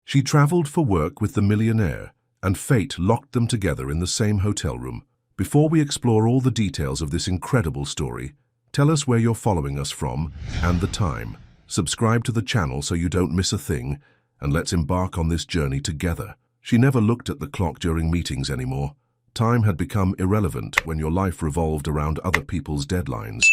She traveled for work with the Millionaire, and fate locked them together in the same hotel room. Before we explore all the details of this incredible story, tell us where you're following us from and the time. Subscribe to the channel so you don't miss a thing, and let's embark on this journey together. She never looked at the clock during meetings anymore. Time had become irrelevant when your life revolved around other people's deadlines.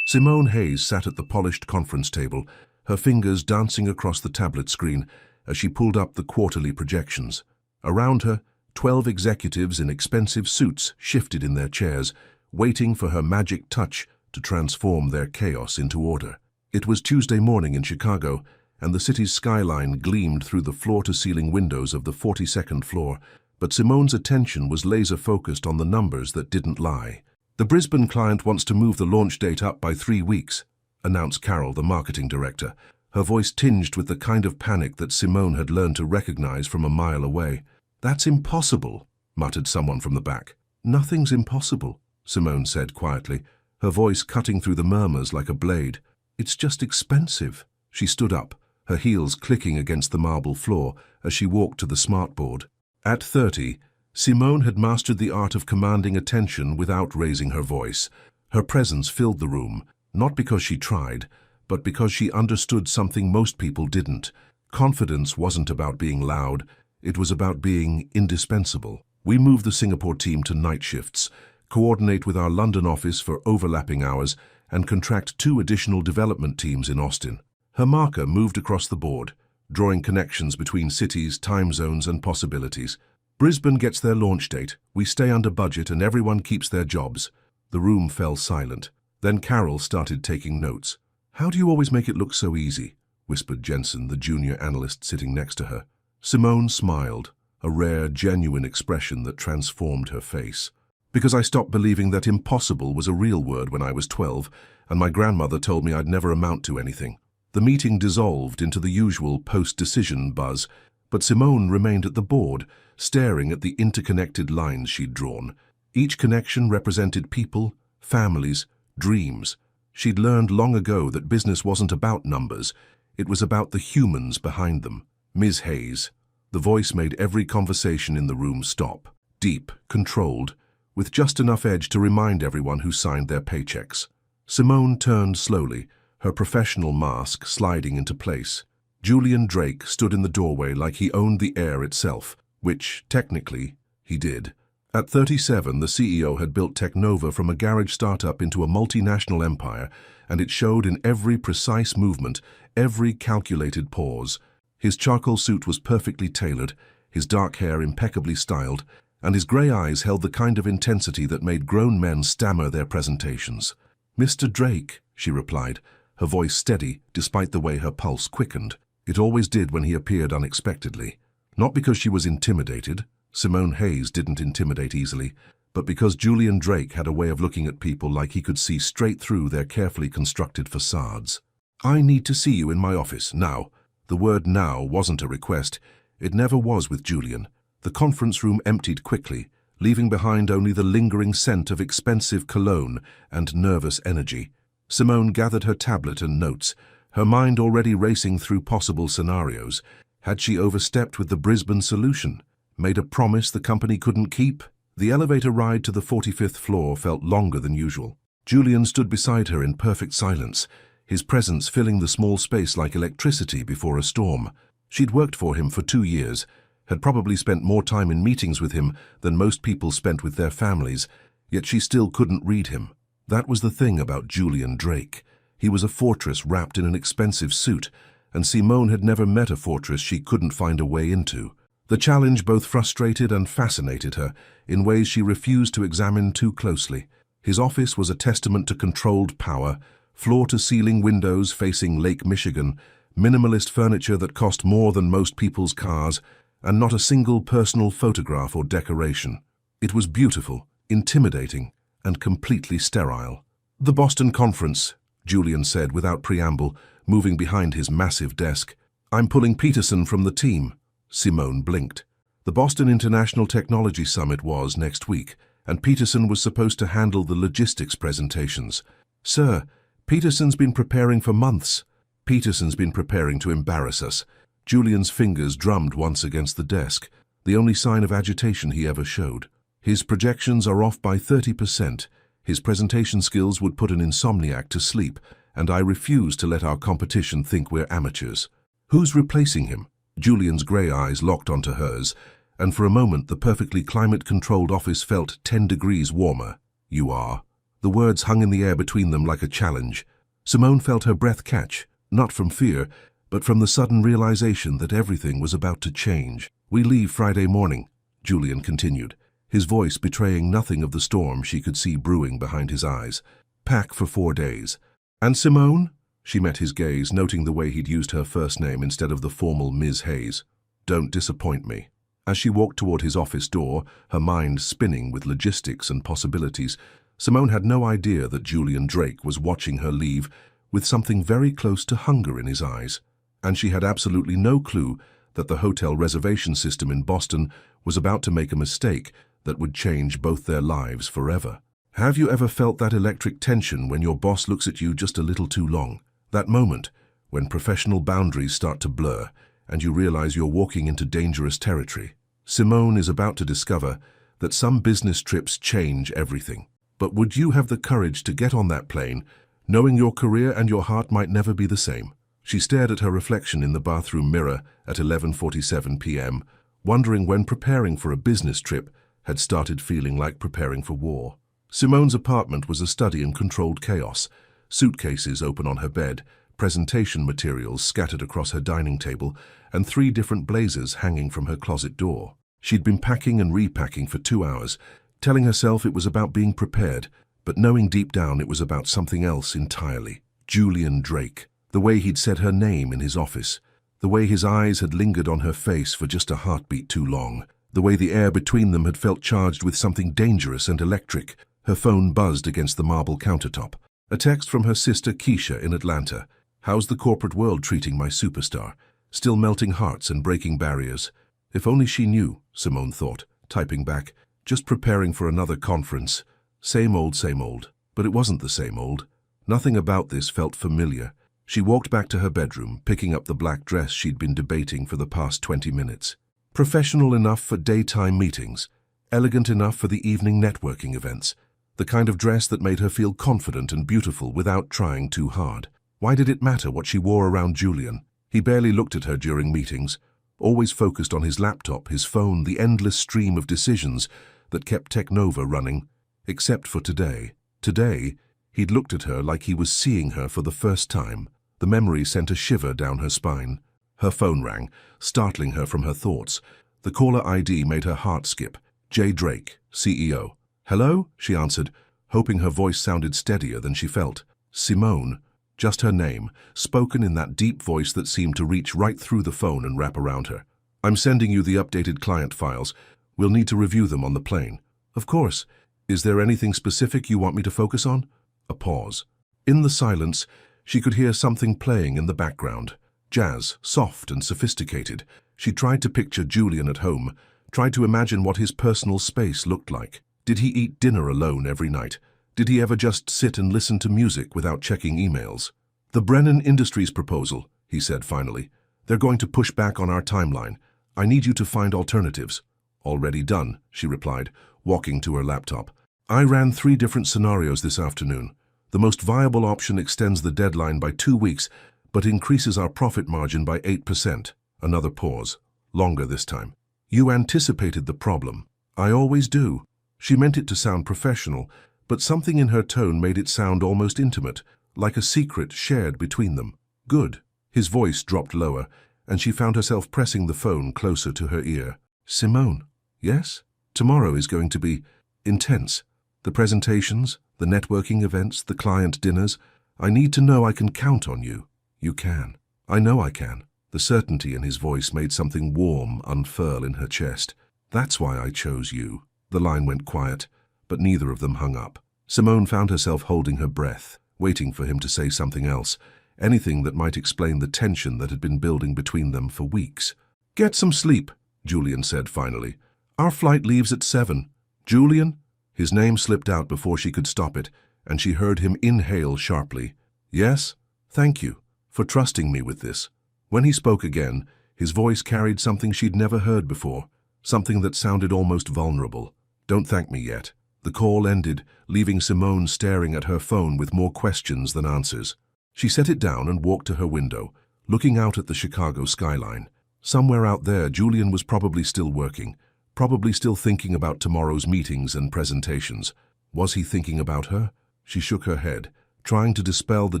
Simone Hayes sat at the polished conference table, her fingers dancing across the tablet screen as she pulled up the quarterly projections. Around her, 12 executives in expensive suits shifted in their chairs, waiting for her magic touch to transform their chaos into order. It was Tuesday morning in Chicago, and the city's skyline gleamed through the floor-to-ceiling windows of the 42nd floor, but Simone's attention was laser-focused on the numbers that didn't lie. "The Brisbane client wants to move the launch date up by 3 weeks, announced Carol, the marketing director, her voice tinged with the kind of panic that Simone had learned to recognize from a mile away. "That's impossible," muttered someone from the back. "Nothing's impossible," Simone said quietly, her voice cutting through the murmurs like a blade. "It's just expensive." She stood up, her heels clicking against the marble floor as she walked to the smartboard. At 30, Simone had mastered the art of commanding attention without raising her voice. Her presence filled the room, not because she tried, but because she understood something most people didn't. Confidence wasn't about being loud, it was about being indispensable. "We move the Singapore team to night shifts, coordinate with our London office for overlapping hours, and contract 2 additional development teams in Austin." Her marker moved across the board, drawing connections between cities, time zones, and possibilities. "Brisbane gets their launch date, we stay under budget, and everyone keeps their jobs." The room fell silent. Then Carol started taking notes. "How do you always make it look so easy?" whispered Jensen, the junior analyst sitting next to her. Simone smiled, a rare, genuine expression that transformed her face. "Because I stopped believing that impossible was a real word when I was 12, and my grandmother told me I'd never amount to anything." The meeting dissolved into the usual post-decision buzz, but Simone remained at the board, staring at the interconnected lines she'd drawn. Each connection represented people, families, dreams. She'd learned long ago that business wasn't about numbers, it was about the humans behind them. "Ms. Hayes." The voice made every conversation in the room stop. Deep, controlled, with just enough edge to remind everyone who signed their paychecks. Simone turned slowly, her professional mask sliding into place. Julian Drake stood in the doorway like he owned the air itself, which, technically, he did. At 37, the CEO had built Technova from a garage startup into a multinational empire, and it showed in every precise movement, every calculated pause. His charcoal suit was perfectly tailored, his dark hair impeccably styled, and his grey eyes held the kind of intensity that made grown men stammer their presentations. "Mr. Drake," she replied, her voice steady despite the way her pulse quickened. It always did when he appeared unexpectedly. Not because she was intimidated, Simone Hayes didn't intimidate easily, but because Julian Drake had a way of looking at people like he could see straight through their carefully constructed facades. "I need to see you in my office, now." The word "now" wasn't a request. It never was with Julian. The conference room emptied quickly, leaving behind only the lingering scent of expensive cologne and nervous energy. Simone gathered her tablet and notes, her mind already racing through possible scenarios. Had she overstepped with the Brisbane solution? Made a promise the company couldn't keep? The elevator ride to the 45th floor felt longer than usual. Julian stood beside her in perfect silence, his presence filling the small space like electricity before a storm. She'd worked for him for 2 years, had probably spent more time in meetings with him than most people spent with their families, yet she still couldn't read him. That was the thing about Julian Drake. He was a fortress wrapped in an expensive suit, and Simone had never met a fortress she couldn't find a way into. The challenge both frustrated and fascinated her, in ways she refused to examine too closely. His office was a testament to controlled power, floor-to-ceiling windows facing Lake Michigan, minimalist furniture that cost more than most people's cars, and not a single personal photograph or decoration. It was beautiful, intimidating, and completely sterile. "The Boston conference," Julian said without preamble, moving behind his massive desk. "I'm pulling Peterson from the team." Simone blinked. The Boston International Technology Summit was next week, and Peterson was supposed to handle the logistics presentations. "Sir, Peterson's been preparing for months." "Peterson's been preparing to embarrass us." Julian's fingers drummed once against the desk, the only sign of agitation he ever showed. His projections are off by 30%. His presentation skills would put an insomniac to sleep, and I refuse to let our competition think we're amateurs. Who's replacing him? Julian's grey eyes locked onto hers, and for a moment the perfectly climate-controlled office felt 10 degrees warmer. You are. The words hung in the air between them like a challenge. Simone felt her breath catch, not from fear, but from the sudden realization that everything was about to change. We leave Friday morning, Julian continued, his voice betraying nothing of the storm she could see brewing behind his eyes. Pack for 4 days. And Simone? She met his gaze, noting the way he'd used her first name instead of the formal Ms. Hayes. Don't disappoint me. As she walked toward his office door, her mind spinning with logistics and possibilities, Simone had no idea that Julian Drake was watching her leave with something very close to hunger in his eyes. And she had absolutely no clue that the hotel reservation system in Boston was about to make a mistake that would change both their lives forever. Have you ever felt that electric tension when your boss looks at you just a little too long? That moment when professional boundaries start to blur and you realize you're walking into dangerous territory. Simone is about to discover that some business trips change everything. But would you have the courage to get on that plane, knowing your career and your heart might never be the same? She stared at her reflection in the bathroom mirror at 11:47 p.m., wondering when preparing for a business trip had started feeling like preparing for war. Simone's apartment was a study in controlled chaos, suitcases open on her bed, presentation materials scattered across her dining table, and 3 different blazers hanging from her closet door. She'd been packing and repacking for 2 hours, telling herself it was about being prepared, but knowing deep down it was about something else entirely. Julian Drake. The way he'd said her name in his office, the way his eyes had lingered on her face for just a heartbeat too long, the way the air between them had felt charged with something dangerous and electric. Her phone buzzed against the marble countertop. A text from her sister Keisha in Atlanta. How's the corporate world treating my superstar? Still melting hearts and breaking barriers. If only she knew, Simone thought, typing back, just preparing for another conference. Same old, same old. But it wasn't the same old. Nothing about this felt familiar. She walked back to her bedroom, picking up the black dress she'd been debating for the past 20 minutes. Professional enough for daytime meetings, elegant enough for the evening networking events, the kind of dress that made her feel confident and beautiful without trying too hard. Why did it matter what she wore around Julian? He barely looked at her during meetings, always focused on his laptop, his phone, the endless stream of decisions that kept Technova running. Except for today. Today, he'd looked at her like he was seeing her for the first time. The memory sent a shiver down her spine. Her phone rang, startling her from her thoughts. The caller ID made her heart skip. J. Drake, CEO. Hello? She answered, hoping her voice sounded steadier than she felt. Simone. Just her name, spoken in that deep voice that seemed to reach right through the phone and wrap around her. I'm sending you the updated client files. We'll need to review them on the plane. Of course. Is there anything specific you want me to focus on? A pause. In the silence, she could hear something playing in the background. Jazz, soft and sophisticated. She tried to picture Julian at home, tried to imagine what his personal space looked like. Did he eat dinner alone every night? Did he ever just sit and listen to music without checking emails? The Brennan Industries proposal, he said finally. They're going to push back on our timeline. I need you to find alternatives. Already done, she replied, walking to her laptop. I ran 3 different scenarios this afternoon. The most viable option extends the deadline by 2 weeks, but increases our profit margin by 8%. Another pause. Longer this time. You anticipated the problem. I always do. She meant it to sound professional, but something in her tone made it sound almost intimate, like a secret shared between them. Good. His voice dropped lower, and she found herself pressing the phone closer to her ear. Simone. Yes? Tomorrow is going to be intense. The presentations, the networking events, the client dinners. I need to know I can count on you. You can. I know I can. The certainty in his voice made something warm unfurl in her chest. That's why I chose you. The line went quiet, but neither of them hung up. Simone found herself holding her breath, waiting for him to say something else, anything that might explain the tension that had been building between them for weeks. Get some sleep, Julian said finally. Our flight leaves at 7. Julian? His name slipped out before she could stop it, and she heard him inhale sharply. Yes? Thank you for trusting me with this. When he spoke again, His voice carried something she'd never heard before, something that sounded almost vulnerable. "Don't thank me yet." The call ended, leaving Simone staring at her phone with more questions than answers. She set it down and walked to her window, looking out at the Chicago skyline. Somewhere out there, Julian was probably still working, probably still thinking about tomorrow's meetings and presentations. Was he thinking about her? She shook her head, trying to dispel the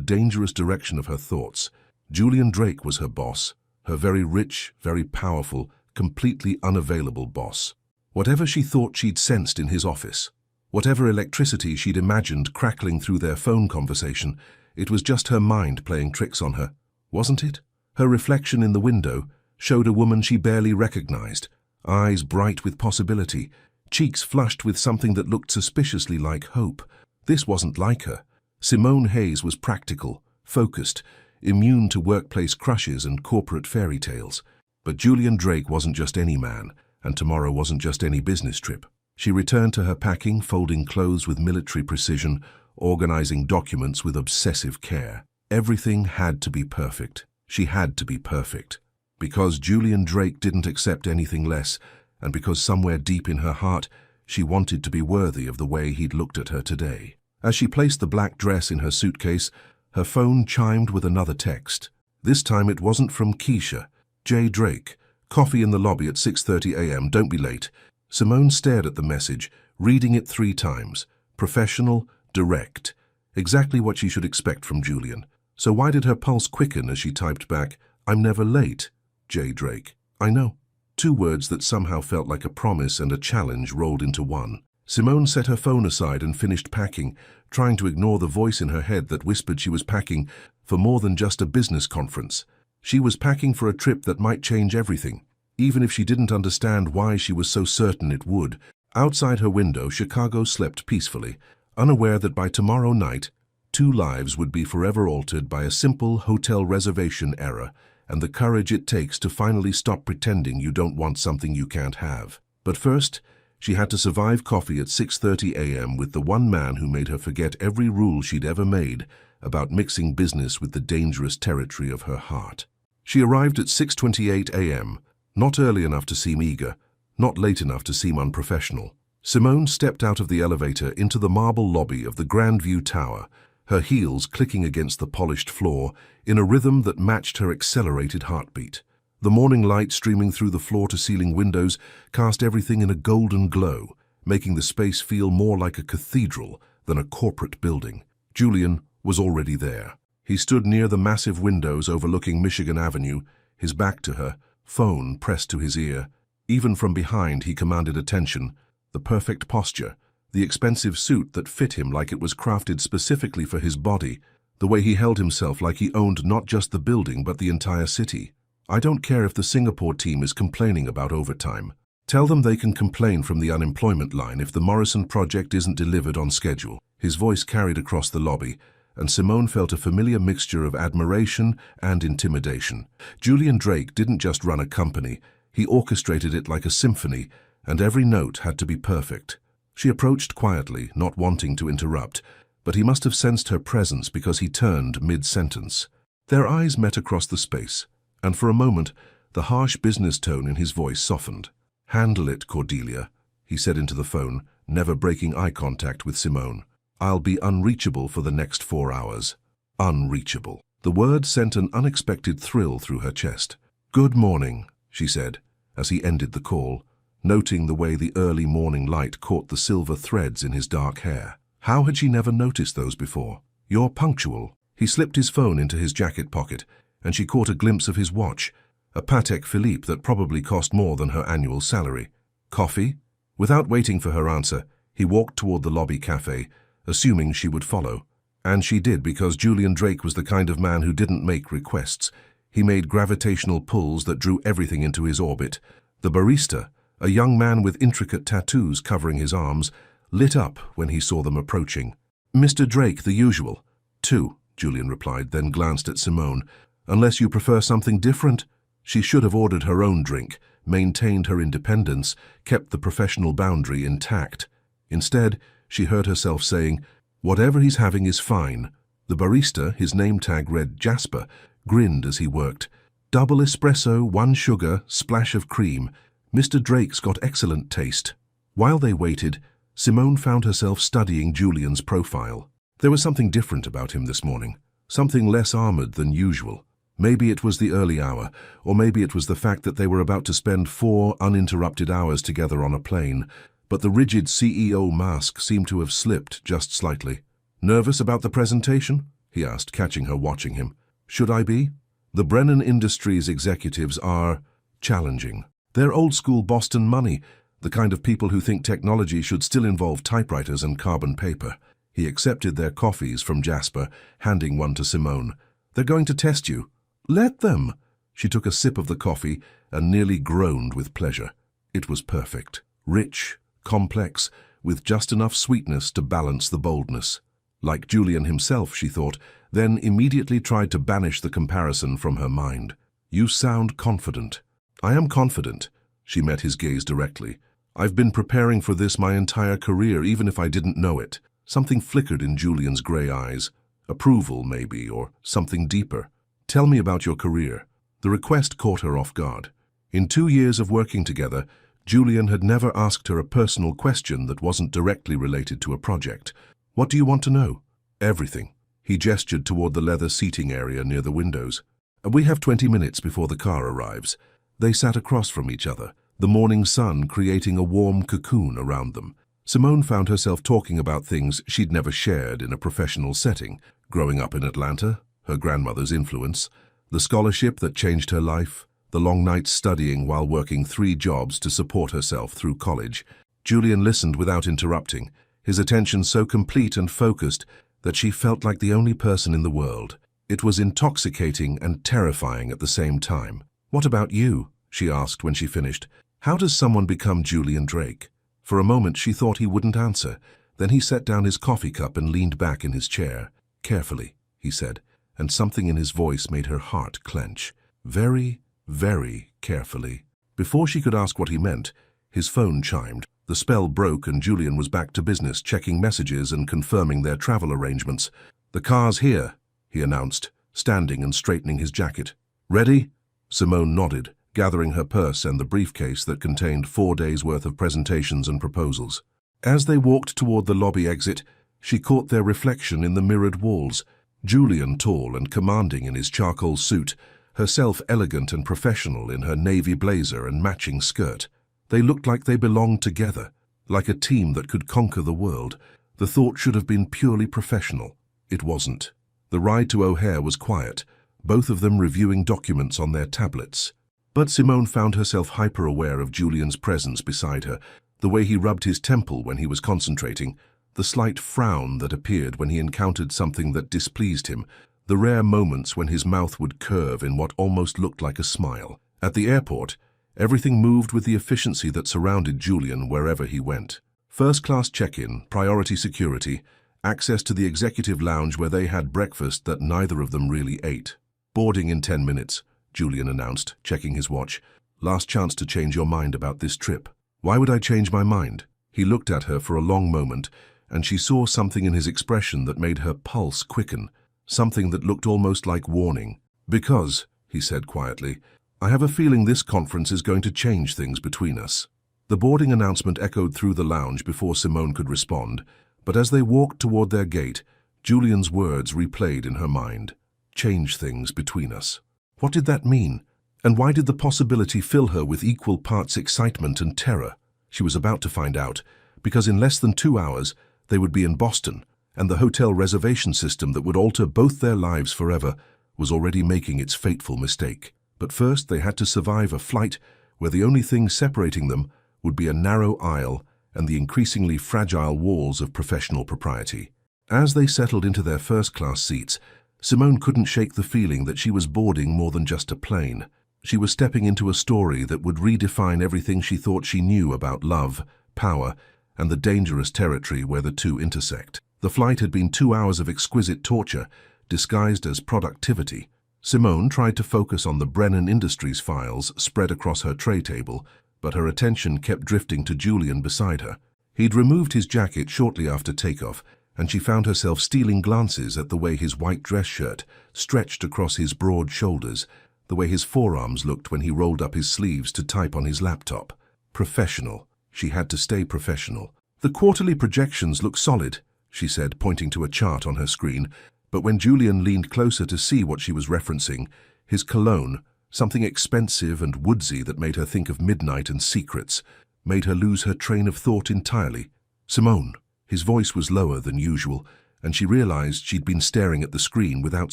dangerous direction of her thoughts. Julian Drake was her boss, her very rich, very powerful, completely unavailable boss. Whatever she thought she'd sensed in his office, whatever electricity she'd imagined crackling through their phone conversation, it was just her mind playing tricks on her, wasn't it? Her reflection in the window showed a woman she barely recognized, eyes bright with possibility, cheeks flushed with something that looked suspiciously like hope. This wasn't like her. Simone Hayes was practical, focused, immune to workplace crushes and corporate fairy tales. But Julian Drake wasn't just any man, and tomorrow wasn't just any business trip. She returned to her packing, folding clothes with military precision, organizing documents with obsessive care. Everything had to be perfect. She had to be perfect. Because Julian Drake didn't accept anything less, and because somewhere deep in her heart, she wanted to be worthy of the way he'd looked at her today. As she placed the black dress in her suitcase, her phone chimed with another text. This time it wasn't from Keisha. "J. Drake, coffee in the lobby at 6:30 a.m., don't be late." Simone stared at the message, reading it 3 times. Professional, direct. Exactly what she should expect from Julian. So why did her pulse quicken as she typed back, "I'm never late, J. Drake." "I know." 2 words that somehow felt like a promise and a challenge rolled into one. Simone set her phone aside and finished packing, trying to ignore the voice in her head that whispered she was packing for more than just a business conference. She was packing for a trip that might change everything, even if she didn't understand why she was so certain it would. Outside her window, Chicago slept peacefully, unaware that by tomorrow night, 2 lives would be forever altered by a simple hotel reservation error and the courage it takes to finally stop pretending you don't want something you can't have. But first, she had to survive coffee at 6:30 a.m. with the one man who made her forget every rule she'd ever made about mixing business with the dangerous territory of her heart. She arrived at 6:28 a.m., not early enough to seem eager, not late enough to seem unprofessional. Simone stepped out of the elevator into the marble lobby of the Grandview Tower, her heels clicking against the polished floor in a rhythm that matched her accelerated heartbeat. The morning light streaming through the floor-to-ceiling windows cast everything in a golden glow, making the space feel more like a cathedral than a corporate building. Julian was already there. He stood near the massive windows overlooking Michigan Avenue, his back to her, phone pressed to his ear. Even from behind, he commanded attention, the perfect posture, the expensive suit that fit him like it was crafted specifically for his body, the way he held himself like he owned not just the building but the entire city. "I don't care if the Singapore team is complaining about overtime. Tell them they can complain from the unemployment line if the Morrison project isn't delivered on schedule." His voice carried across the lobby, and Simone felt a familiar mixture of admiration and intimidation. Julian Drake didn't just run a company, he orchestrated it like a symphony, and every note had to be perfect. She approached quietly, not wanting to interrupt, but he must have sensed her presence because he turned mid-sentence. Their eyes met across the space, and for a moment, the harsh business tone in his voice softened. "Handle it, Cordelia," he said into the phone, never breaking eye contact with Simone. "I'll be unreachable for the next 4 hours." Unreachable. The word sent an unexpected thrill through her chest. "Good morning," she said, as he ended the call, noting the way the early morning light caught the silver threads in his dark hair. How had she never noticed those before? "You're punctual." He slipped his phone into his jacket pocket, and she caught a glimpse of his watch, a Patek Philippe that probably cost more than her annual salary. "Coffee?" Without waiting for her answer, he walked toward the lobby cafe, assuming she would follow. And she did, because Julian Drake was the kind of man who didn't make requests. He made gravitational pulls that drew everything into his orbit. The barista, a young man with intricate tattoos covering his arms, lit up when he saw them approaching. "Mr. Drake, the usual." "2," Julian replied, then glanced at Simone. "Unless you prefer something different." She should have ordered her own drink, maintained her independence, kept the professional boundary intact. Instead, she heard herself saying, "Whatever he's having is fine." The barista, his name tag read Jasper, grinned as he worked. Double espresso, 1 sugar, splash of cream. Mr. Drake's got excellent taste. While they waited, Simone found herself studying Julian's profile. There was something different about him this morning, something less armored than usual. Maybe it was the early hour, or maybe it was the fact that they were about to spend 4 uninterrupted hours together on a plane, but the rigid CEO mask seemed to have slipped just slightly. "Nervous about the presentation?" he asked, catching her watching him. "Should I be? The Brennan Industries executives are challenging. They're old-school Boston money, the kind of people who think technology should still involve typewriters and carbon paper." He accepted their coffees from Jasper, handing one to Simone. "They're going to test you." "Let them." She took a sip of the coffee and nearly groaned with pleasure. It was perfect, rich, complex, with just enough sweetness to balance the boldness. Like Julian himself, she thought, then immediately tried to banish the comparison from her mind. "You sound confident." "I am confident." She met his gaze directly. "I've been preparing for this my entire career, even if I didn't know it." Something flickered in Julian's grey eyes. Approval, maybe, or something deeper. "Tell me about your career." The request caught her off guard. In 2 years of working together, Julian had never asked her a personal question that wasn't directly related to a project. "What do you want to know?" "Everything." He gestured toward the leather seating area near the windows. "We have 20 minutes before the car arrives." They sat across from each other, the morning sun creating a warm cocoon around them. Simone found herself talking about things she'd never shared in a professional setting. Growing up in Atlanta, her grandmother's influence, the scholarship that changed her life, the long nights studying while working 3 jobs to support herself through college. Julian listened without interrupting, his attention so complete and focused that she felt like the only person in the world. It was intoxicating and terrifying at the same time. "What about you?" she asked when she finished. "How does someone become Julian Drake?" For a moment she thought he wouldn't answer. Then he set down his coffee cup and leaned back in his chair. "Carefully," he said, and something in his voice made her heart clench. "Very, very carefully." Before she could ask what he meant, his phone chimed. The spell broke and Julian was back to business, checking messages and confirming their travel arrangements. "The car's here," he announced, standing and straightening his jacket. "Ready?" Simone nodded, gathering her purse and the briefcase that contained 4 days' worth of presentations and proposals. As they walked toward the lobby exit, she caught their reflection in the mirrored walls. Julian, tall and commanding in his charcoal suit, herself elegant and professional in her navy blazer and matching skirt. They looked like they belonged together, like a team that could conquer the world. The thought should have been purely professional. It wasn't. The ride to O'Hare was quiet, both of them reviewing documents on their tablets. But Simone found herself hyper-aware of Julian's presence beside her, the way he rubbed his temple when he was concentrating, the slight frown that appeared when he encountered something that displeased him, the rare moments when his mouth would curve in what almost looked like a smile. At the airport, everything moved with the efficiency that surrounded Julian wherever he went. First-class check-in, priority security, access to the executive lounge where they had breakfast that neither of them really ate. "Boarding in 10 minutes. Julian announced, checking his watch. "Last chance to change your mind about this trip." "Why would I change my mind?" He looked at her for a long moment, and she saw something in his expression that made her pulse quicken, something that looked almost like warning. "Because," he said quietly, "I have a feeling this conference is going to change things between us." The boarding announcement echoed through the lounge before Simone could respond, but as they walked toward their gate, Julian's words replayed in her mind. "Change things between us." What did that mean? And why did the possibility fill her with equal parts excitement and terror? She was about to find out, because in less than 2 hours, they would be in Boston, and the hotel reservation system that would alter both their lives forever was already making its fateful mistake. But first they had to survive a flight where the only thing separating them would be a narrow aisle and the increasingly fragile walls of professional propriety. As they settled into their first-class seats, Simone couldn't shake the feeling that she was boarding more than just a plane. She was stepping into a story that would redefine everything she thought she knew about love, power, and the dangerous territory where the two intersect. The flight had been 2 hours of exquisite torture, disguised as productivity. Simone tried to focus on the Brennan Industries files spread across her tray table, but her attention kept drifting to Julian beside her. He'd removed his jacket shortly after takeoff, and she found herself stealing glances at the way his white dress shirt stretched across his broad shoulders, the way his forearms looked when he rolled up his sleeves to type on his laptop. Professional. She had to stay professional. The quarterly projections look solid, she said, pointing to a chart on her screen, but when Julian leaned closer to see what she was referencing, his cologne, something expensive and woodsy that made her think of midnight and secrets, made her lose her train of thought entirely. Simone. His voice was lower than usual, and she realized she'd been staring at the screen without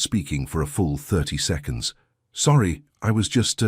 speaking for a full 30 seconds. Sorry, I was just,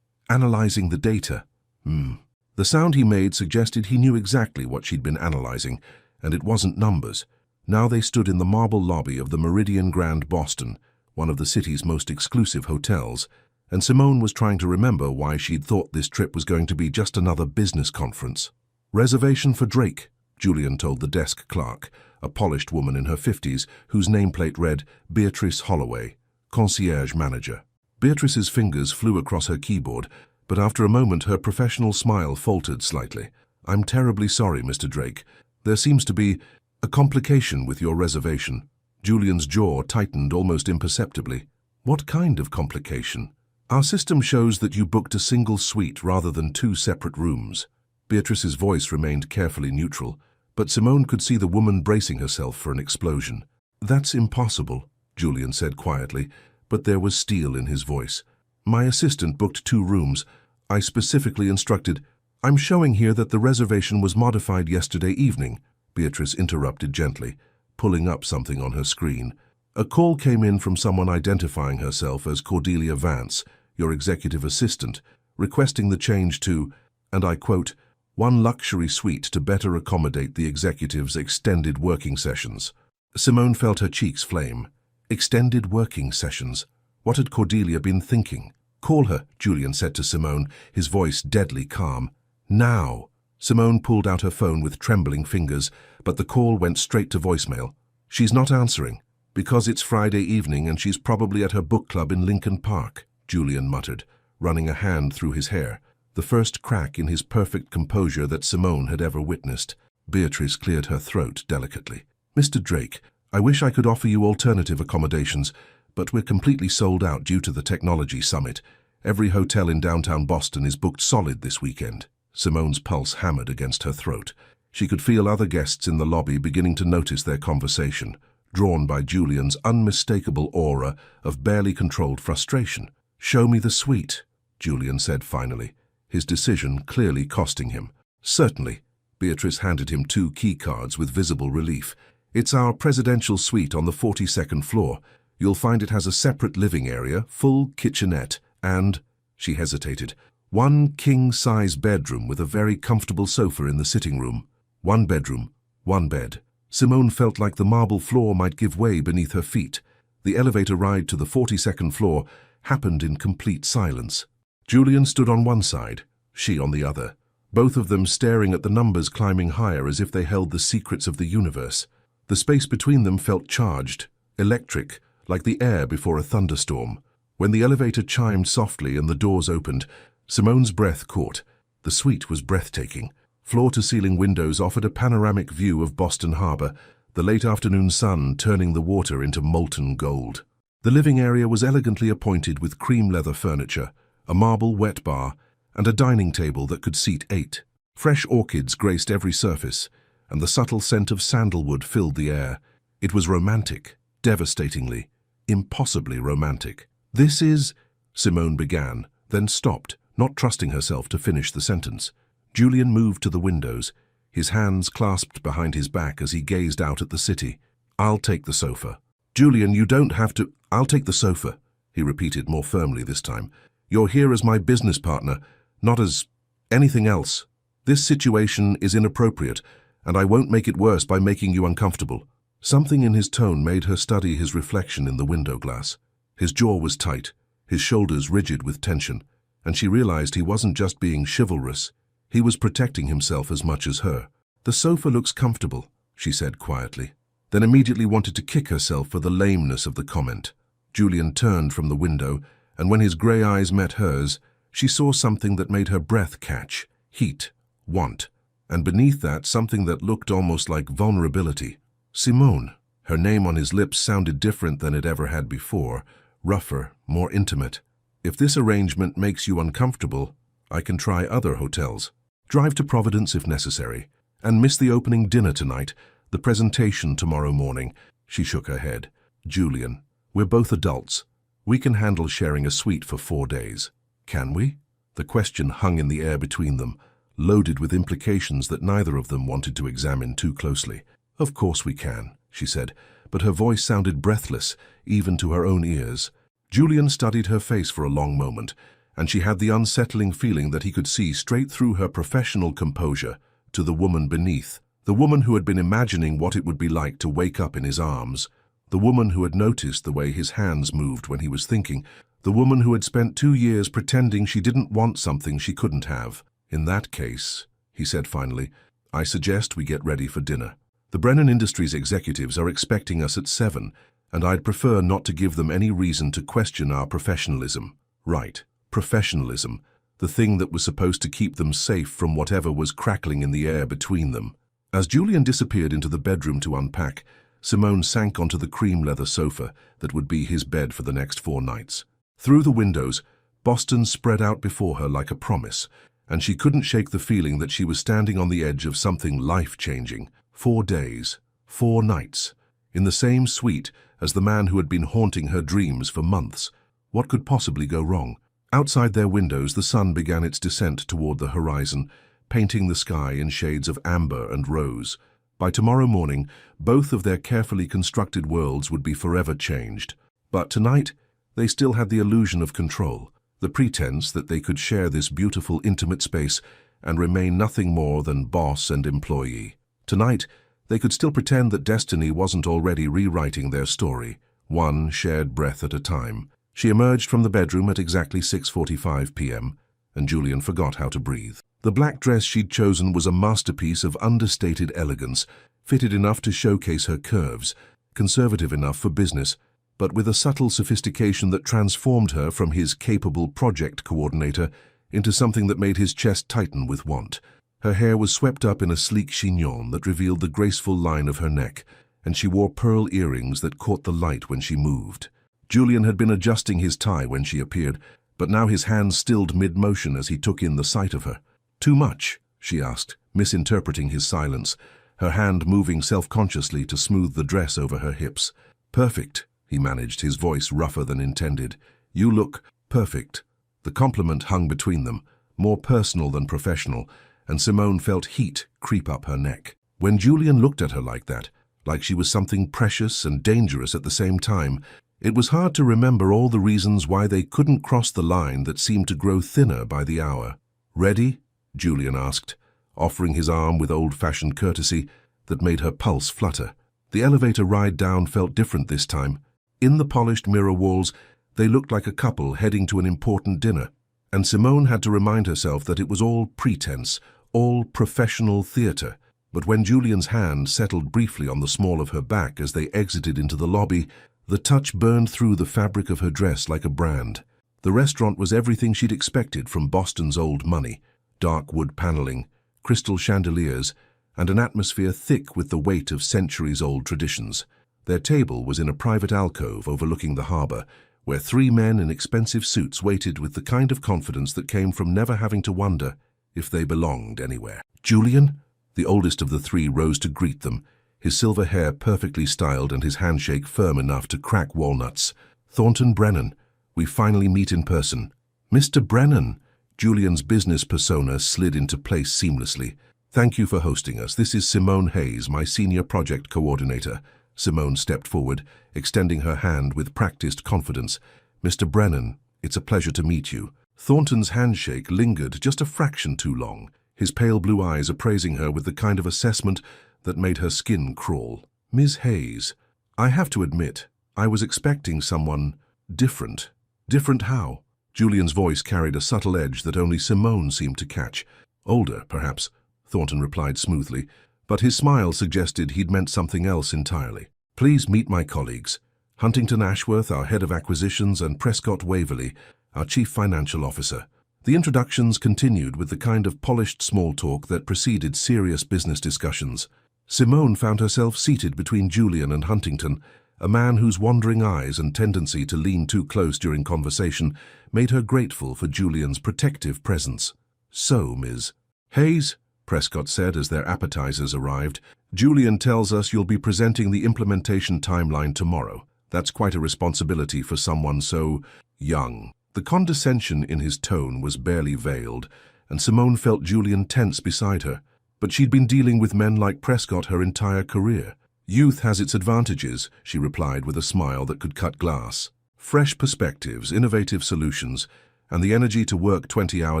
analyzing the data. The sound he made suggested he knew exactly what she'd been analyzing, and it wasn't numbers. Now they stood in the marble lobby of the Meridian Grand Boston, one of the city's most exclusive hotels, and Simone was trying to remember why she'd thought this trip was going to be just another business conference. Reservation for Drake, Julian told the desk clerk, a polished woman in her 50s whose nameplate read Beatrice Holloway, concierge manager. Beatrice's fingers flew across her keyboard, but after a moment her professional smile faltered slightly. I'm terribly sorry, Mr. Drake. There seems to be a complication with your reservation. Julian's jaw tightened almost imperceptibly. What kind of complication? Our system shows that you booked a single suite rather than 2 separate rooms. Beatrice's voice remained carefully neutral, but Simone could see the woman bracing herself for an explosion. That's impossible, Julian said quietly, but there was steel in his voice. My assistant booked 2 rooms. I specifically instructed. I'm showing here that the reservation was modified yesterday evening, Beatrice interrupted gently, pulling up something on her screen. A call came in from someone identifying herself as Cordelia Vance, your executive assistant, requesting the change to, and I quote, one luxury suite to better accommodate the executive's extended working sessions. Simone felt her cheeks flame. Extended working sessions. What had Cordelia been thinking? Call her, Julian said to Simone, his voice deadly calm. Now. Simone pulled out her phone with trembling fingers, but the call went straight to voicemail. She's not answering. Because it's Friday evening and she's probably at her book club in Lincoln Park, Julian muttered, running a hand through his hair, the first crack in his perfect composure that Simone had ever witnessed. Beatrice cleared her throat delicately. Mr. Drake, I wish I could offer you alternative accommodations, but we're completely sold out due to the technology summit. Every hotel in downtown Boston is booked solid this weekend. Simone's pulse hammered against her throat. She could feel other guests in the lobby beginning to notice their conversation, drawn by Julian's unmistakable aura of barely controlled frustration. Show me the suite, Julian said finally, his decision clearly costing him. Certainly. Beatrice handed him 2 key cards with visible relief. It's our presidential suite on the 42nd floor. You'll find it has a separate living area, full kitchenette, and, she hesitated, 1 king-size bedroom with a very comfortable sofa in the sitting room. 1 bedroom, 1 bed. Simone felt like the marble floor might give way beneath her feet. The elevator ride to the 42nd floor happened in complete silence. Julian stood on one side, she on the other, both of them staring at the numbers climbing higher as if they held the secrets of the universe. The space between them felt charged, electric, like the air before a thunderstorm. When the elevator chimed softly and the doors opened, Simone's breath caught. The suite was breathtaking. Floor-to-ceiling windows offered a panoramic view of Boston Harbor, the late afternoon sun turning the water into molten gold. The living area was elegantly appointed with cream leather furniture, a marble wet bar, and a dining table that could seat 8. Fresh orchids graced every surface, and the subtle scent of sandalwood filled the air. It was romantic, devastatingly, impossibly romantic. This is, Simone began, then stopped, not trusting herself to finish the sentence. Julian moved to the windows, his hands clasped behind his back as he gazed out at the city. I'll take the sofa. Julian, you don't have to. I'll take the sofa, he repeated more firmly this time. You're here as my business partner, not as anything else. This situation is inappropriate, and I won't make it worse by making you uncomfortable. Something in his tone made her study his reflection in the window glass. His jaw was tight, his shoulders rigid with tension, and she realized he wasn't just being chivalrous. He was protecting himself as much as her. The sofa looks comfortable, she said quietly, then immediately wanted to kick herself for the lameness of the comment. Julian turned from the window, and when his grey eyes met hers, she saw something that made her breath catch, heat, want, and beneath that something that looked almost like vulnerability. Simone. Her name on his lips sounded different than it ever had before, rougher, more intimate. If this arrangement makes you uncomfortable, I can try other hotels. Drive to Providence if necessary. And miss the opening dinner tonight, the presentation tomorrow morning. She shook her head. Julian, we're both adults. We can handle sharing a suite for 4 days. Can we? The question hung in the air between them, loaded with implications that neither of them wanted to examine too closely. Of course we can, she said, but her voice sounded breathless, even to her own ears. Julian studied her face for a long moment, and she had the unsettling feeling that he could see straight through her professional composure to the woman beneath, the woman who had been imagining what it would be like to wake up in his arms, the woman who had noticed the way his hands moved when he was thinking, the woman who had spent 2 years pretending she didn't want something she couldn't have. In that case, he said finally, I suggest we get ready for dinner. The Brennan Industries executives are expecting us at 7, and I'd prefer not to give them any reason to question our professionalism. Right, professionalism, the thing that was supposed to keep them safe from whatever was crackling in the air between them. As Julian disappeared into the bedroom to unpack, Simone sank onto the cream leather sofa that would be his bed for the next 4 nights. Through the windows, Boston spread out before her like a promise, and she couldn't shake the feeling that she was standing on the edge of something life-changing. 4 days, 4 nights, in the same suite as the man who had been haunting her dreams for months. What could possibly go wrong? Outside their windows, the sun began its descent toward the horizon, painting the sky in shades of amber and rose. By tomorrow morning, both of their carefully constructed worlds would be forever changed. But tonight, they still had the illusion of control, the pretense that they could share this beautiful, intimate space and remain nothing more than boss and employee. Tonight, they could still pretend that destiny wasn't already rewriting their story, one shared breath at a time. She emerged from the bedroom at exactly 6:45 p.m., and Julian forgot how to breathe. The black dress she'd chosen was a masterpiece of understated elegance, fitted enough to showcase her curves, conservative enough for business, but with a subtle sophistication that transformed her from his capable project coordinator into something that made his chest tighten with want. Her hair was swept up in a sleek chignon that revealed the graceful line of her neck, and she wore pearl earrings that caught the light when she moved. Julian had been adjusting his tie when she appeared, but now his hands stilled mid-motion as he took in the sight of her. Too much? She asked, misinterpreting his silence, her hand moving self-consciously to smooth the dress over her hips. Perfect, he managed, his voice rougher than intended. You look perfect. The compliment hung between them, more personal than professional, and Simone felt heat creep up her neck. When Julian looked at her like that, like she was something precious and dangerous at the same time, it was hard to remember all the reasons why they couldn't cross the line that seemed to grow thinner by the hour. Ready? Julian asked, offering his arm with old-fashioned courtesy that made her pulse flutter. The elevator ride down felt different this time. In the polished mirror walls, they looked like a couple heading to an important dinner, and Simone had to remind herself that it was all pretense, all professional theater. But when Julian's hand settled briefly on the small of her back as they exited into the lobby, the touch burned through the fabric of her dress like a brand. The restaurant was everything she'd expected from Boston's old money: dark wood paneling, crystal chandeliers, and an atmosphere thick with the weight of centuries-old traditions. Their table was in a private alcove overlooking the harbor, where 3 men in expensive suits waited with the kind of confidence that came from never having to wonder if they belonged anywhere. Julian? The oldest of the 3 rose to greet them, his silver hair perfectly styled and his handshake firm enough to crack walnuts. Thornton Brennan, we finally meet in person. Mr. Brennan! Julian's business persona slid into place seamlessly. Thank you for hosting us. This is Simone Hayes, my senior project coordinator. Simone stepped forward, extending her hand with practiced confidence. Mr. Brennan, it's a pleasure to meet you. Thornton's handshake lingered just a fraction too long, his pale blue eyes appraising her with the kind of assessment that made her skin crawl. Ms. Hayes, I have to admit, I was expecting someone different. Different how? Julian's voice carried a subtle edge that only Simone seemed to catch. Older, perhaps, Thornton replied smoothly, but his smile suggested he'd meant something else entirely. Please meet my colleagues. Huntington Ashworth, our head of acquisitions, and Prescott Waverley, our chief financial officer. The introductions continued with the kind of polished small talk that preceded serious business discussions. Simone found herself seated between Julian and Huntington, A man whose wandering eyes and tendency to lean too close during conversation made her grateful for Julian's protective presence. "So, Ms. Hayes," Prescott said as their appetizers arrived, "Julian tells us you'll be presenting the implementation timeline tomorrow. That's quite a responsibility for someone so young." The condescension in his tone was barely veiled, and Simone felt Julian tense beside her. But she'd been dealing with men like Prescott her entire career. "Youth has its advantages," she replied with a smile that could cut glass. "Fresh perspectives, innovative solutions, and the energy to work 20-hour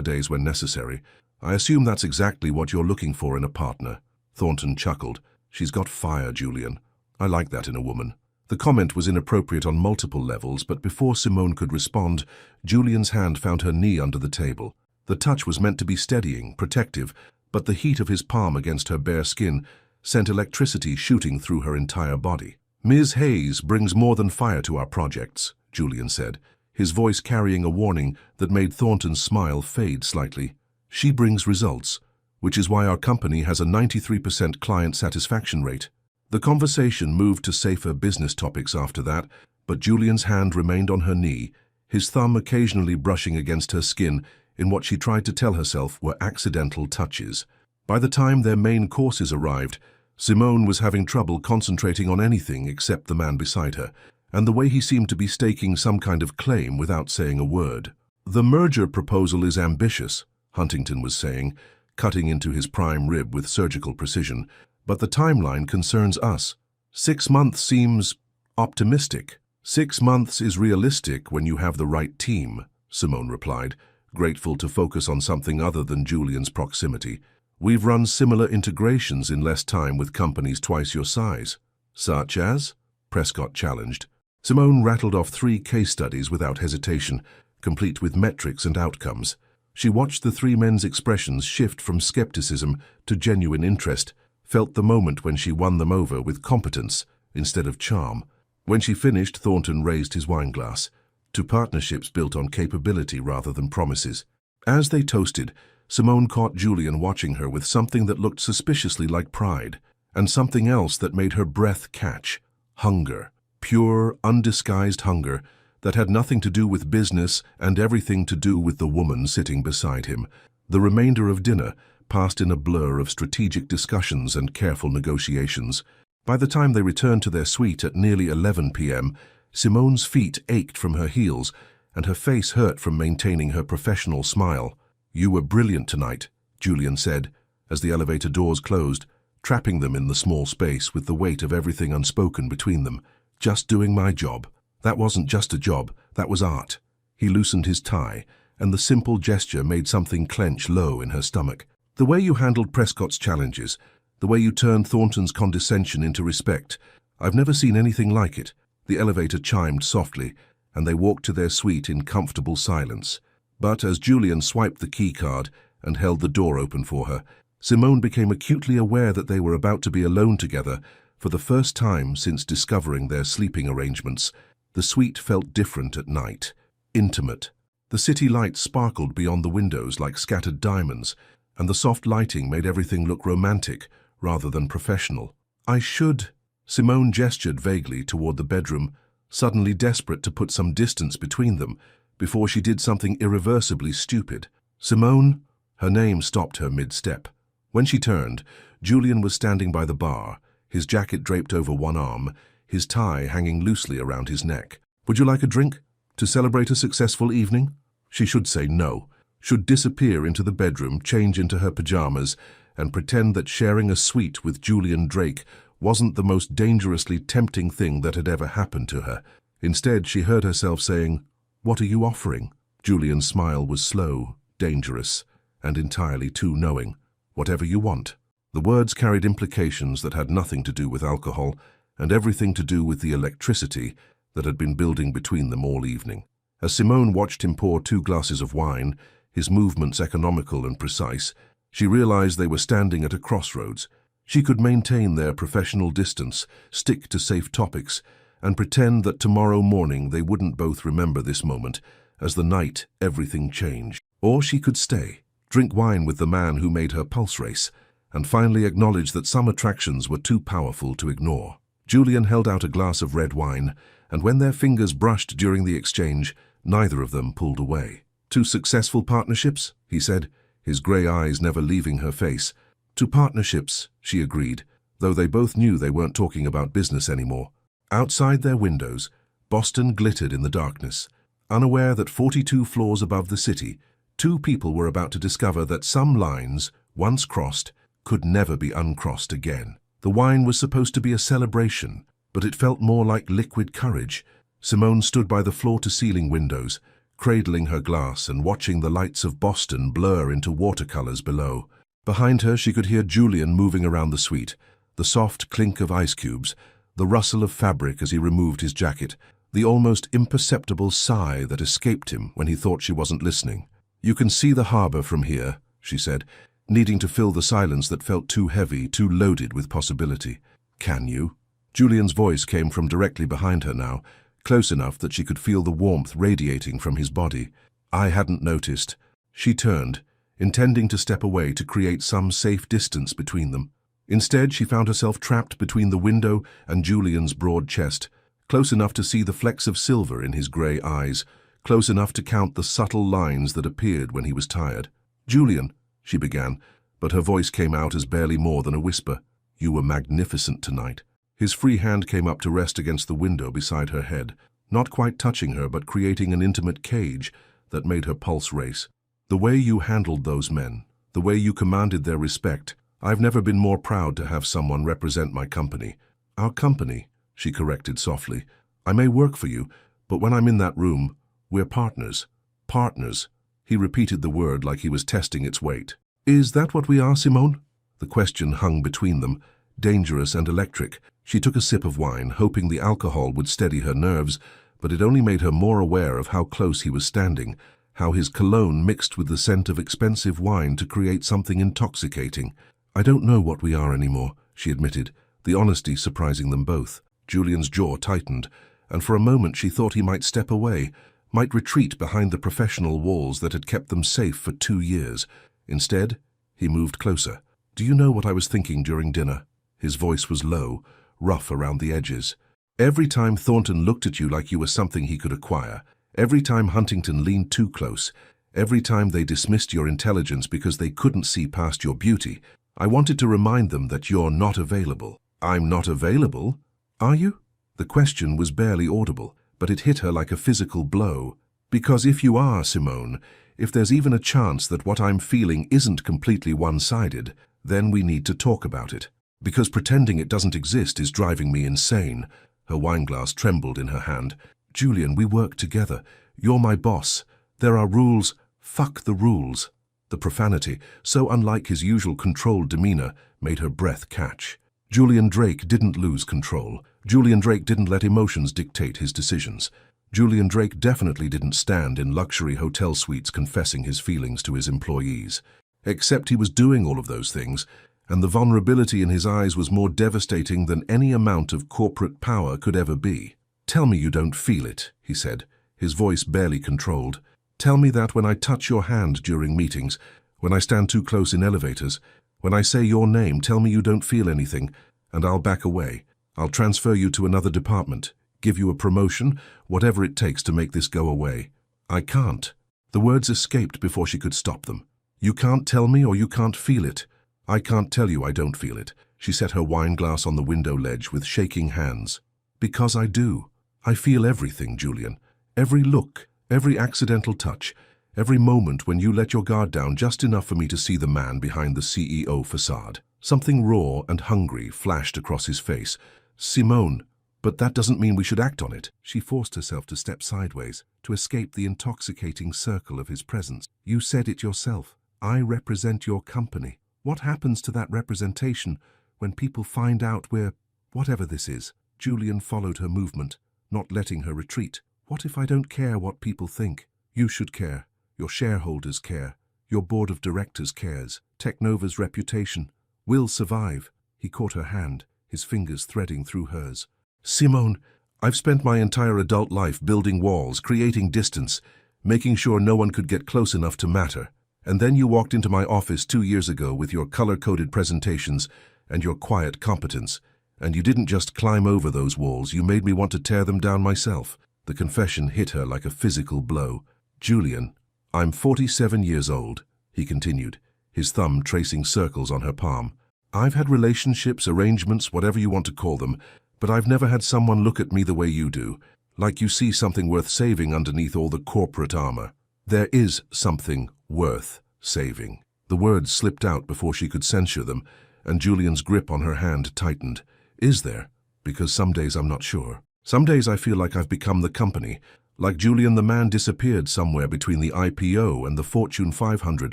days when necessary. I assume that's exactly what you're looking for in a partner." Thornton chuckled. "She's got fire, Julian. I like that in a woman." The comment was inappropriate on multiple levels, but before Simone could respond, Julian's hand found her knee under the table. The touch was meant to be steadying, protective, but the heat of his palm against her bare skin sent electricity shooting through her entire body. "Ms. Hayes brings more than fire to our projects," Julian said, his voice carrying a warning that made Thornton's smile fade slightly. "She brings results, which is why our company has a 93% client satisfaction rate." The conversation moved to safer business topics after that, but Julian's hand remained on her knee, his thumb occasionally brushing against her skin in what she tried to tell herself were accidental touches. By the time their main courses arrived, Simone was having trouble concentrating on anything except the man beside her, and the way he seemed to be staking some kind of claim without saying a word. "The merger proposal is ambitious," Huntington was saying, cutting into his prime rib with surgical precision, "but the timeline concerns us. 6 months seems optimistic." "6 months is realistic when you have the right team," Simone replied, grateful to focus on something other than Julian's proximity. "We've run similar integrations in less time with companies twice your size." "Such as?" Prescott challenged. Simone rattled off 3 case studies without hesitation, complete with metrics and outcomes. She watched the 3 men's expressions shift from skepticism to genuine interest, felt the moment when she won them over with competence instead of charm. When she finished, Thornton raised his wineglass to partnerships built on capability rather than promises. As they toasted, Simone caught Julian watching her with something that looked suspiciously like pride, and something else that made her breath catch: hunger. Pure, undisguised hunger that had nothing to do with business and everything to do with the woman sitting beside him. The remainder of dinner passed in a blur of strategic discussions and careful negotiations. By the time they returned to their suite at nearly 11 p.m., Simone's feet ached from her heels and her face hurt from maintaining her professional smile. "You were brilliant tonight," Julian said, as the elevator doors closed, trapping them in the small space with the weight of everything unspoken between them. "Just doing my job." That wasn't just a job, that was art. He loosened his tie, and the simple gesture made something clench low in her stomach. "The way you handled Prescott's challenges, the way you turned Thornton's condescension into respect, I've never seen anything like it." The elevator chimed softly, and they walked to their suite in comfortable silence. But as Julian swiped the key card and held the door open for her, Simone became acutely aware that they were about to be alone together for the first time since discovering their sleeping arrangements. The suite felt different at night, intimate. The city lights sparkled beyond the windows like scattered diamonds, and the soft lighting made everything look romantic rather than professional. "I should..." Simone gestured vaguely toward the bedroom, suddenly desperate to put some distance between them before she did something irreversibly stupid. "Simone?" Her name stopped her mid-step. When she turned, Julian was standing by the bar, his jacket draped over one arm, his tie hanging loosely around his neck. "Would you like a drink? To celebrate a successful evening?" She should say no, should disappear into the bedroom, change into her pajamas, and pretend that sharing a suite with Julian Drake wasn't the most dangerously tempting thing that had ever happened to her. Instead, she heard herself saying, "What are you offering?" Julian's smile was slow, dangerous, and entirely too knowing. "Whatever you want." The words carried implications that had nothing to do with alcohol and everything to do with the electricity that had been building between them all evening. As Simone watched him pour 2 glasses of wine, his movements economical and precise, she realized they were standing at a crossroads. She could maintain their professional distance, stick to safe topics, and pretend that tomorrow morning they wouldn't both remember this moment as the night everything changed. Or she could stay, drink wine with the man who made her pulse race, and finally acknowledge that some attractions were too powerful to ignore. Julian held out a glass of red wine, and when their fingers brushed during the exchange, neither of them pulled away. "Two successful partnerships?" he said, his grey eyes never leaving her face. "Two partnerships," she agreed, though they both knew they weren't talking about business anymore. Outside their windows, Boston glittered in the darkness. Unaware that 42 floors above the city, two people were about to discover that some lines, once crossed, could never be uncrossed again. The wine was supposed to be a celebration, but it felt more like liquid courage. Simone stood by the floor-to-ceiling windows, cradling her glass and watching the lights of Boston blur into watercolors below. Behind her, she could hear Julian moving around the suite, the soft clink of ice cubes, the rustle of fabric as he removed his jacket, the almost imperceptible sigh that escaped him when he thought she wasn't listening. "You can see the harbor from here," she said, needing to fill the silence that felt too heavy, too loaded with possibility. "Can you?" Julian's voice came from directly behind her now, close enough that she could feel the warmth radiating from his body. "I hadn't noticed." She turned, intending to step away to create some safe distance between them. Instead, she found herself trapped between the window and Julian's broad chest, close enough to see the flecks of silver in his grey eyes, close enough to count the subtle lines that appeared when he was tired. "Julian," she began, but her voice came out as barely more than a whisper. "You were magnificent tonight." His free hand came up to rest against the window beside her head, not quite touching her but creating an intimate cage that made her pulse race. "The way you handled those men, the way you commanded their respect, I've never been more proud to have someone represent my company." "Our company," she corrected softly. "I may work for you, but when I'm in that room, we're partners." "Partners." He repeated the word like he was testing its weight. "Is that what we are, Simone?" The question hung between them, dangerous and electric. She took a sip of wine, hoping the alcohol would steady her nerves, but it only made her more aware of how close he was standing, how his cologne mixed with the scent of expensive wine to create something intoxicating. "I don't know what we are anymore," she admitted, the honesty surprising them both. Julian's jaw tightened, and for a moment she thought he might step away, might retreat behind the professional walls that had kept them safe for 2 years. Instead, he moved closer. "Do you know what I was thinking during dinner?" His voice was low, rough around the edges. "Every time Thornton looked at you like you were something he could acquire, every time Huntington leaned too close, every time they dismissed your intelligence because they couldn't see past your beauty, I wanted to remind them that you're not available." "I'm not available? Are you?" The question was barely audible, but it hit her like a physical blow. "Because if you are, Simone, if there's even a chance that what I'm feeling isn't completely one-sided, then we need to talk about it. Because pretending it doesn't exist is driving me insane." Her wineglass trembled in her hand. "Julian, we work together. You're my boss. There are rules. Fuck the rules." The profanity, so unlike his usual controlled demeanor, made her breath catch. Julian Drake didn't lose control. Julian Drake didn't let emotions dictate his decisions. Julian Drake definitely didn't stand in luxury hotel suites confessing his feelings to his employees. Except he was doing all of those things, and the vulnerability in his eyes was more devastating than any amount of corporate power could ever be. "Tell me you don't feel it," he said, his voice barely controlled. "Tell me that when I touch your hand during meetings, when I stand too close in elevators, when I say your name, tell me you don't feel anything, and I'll back away. I'll transfer you to another department, give you a promotion, whatever it takes to make this go away." "I can't." The words escaped before she could stop them. "You can't tell me or you can't feel it." "I can't tell you I don't feel it." She set her wineglass on the window ledge with shaking hands. "Because I do. I feel everything, Julian. Every look, every accidental touch, every moment when you let your guard down just enough for me to see the man behind the CEO facade." Something raw and hungry flashed across his face. "Simone, but that doesn't mean we should act on it." She forced herself to step sideways, to escape the intoxicating circle of his presence. "You said it yourself. I represent your company. What happens to that representation when people find out we're whatever this is?" Julian followed her movement, not letting her retreat. "What if I don't care what people think? You should care. Your shareholders care. Your board of directors cares. Technova's reputation will survive." He caught her hand, his fingers threading through hers. "Simone, I've spent my entire adult life building walls, creating distance, making sure no one could get close enough to matter. And then you walked into my office 2 years ago with your color-coded presentations and your quiet competence, And you didn't just climb over those walls, you made me want to tear them down myself. The confession hit her like a physical blow. Julian, I'm 47 years old, he continued, his thumb tracing circles on her palm. I've had relationships, arrangements, whatever you want to call them, but I've never had someone look at me the way you do, like you see something worth saving underneath all the corporate armor. There is something worth saving. The words slipped out before she could censure them, and Julian's grip on her hand tightened. Is there? Because some days I'm not sure. Some days I feel like I've become the company, like Julian the man disappeared somewhere between the IPO and the Fortune 500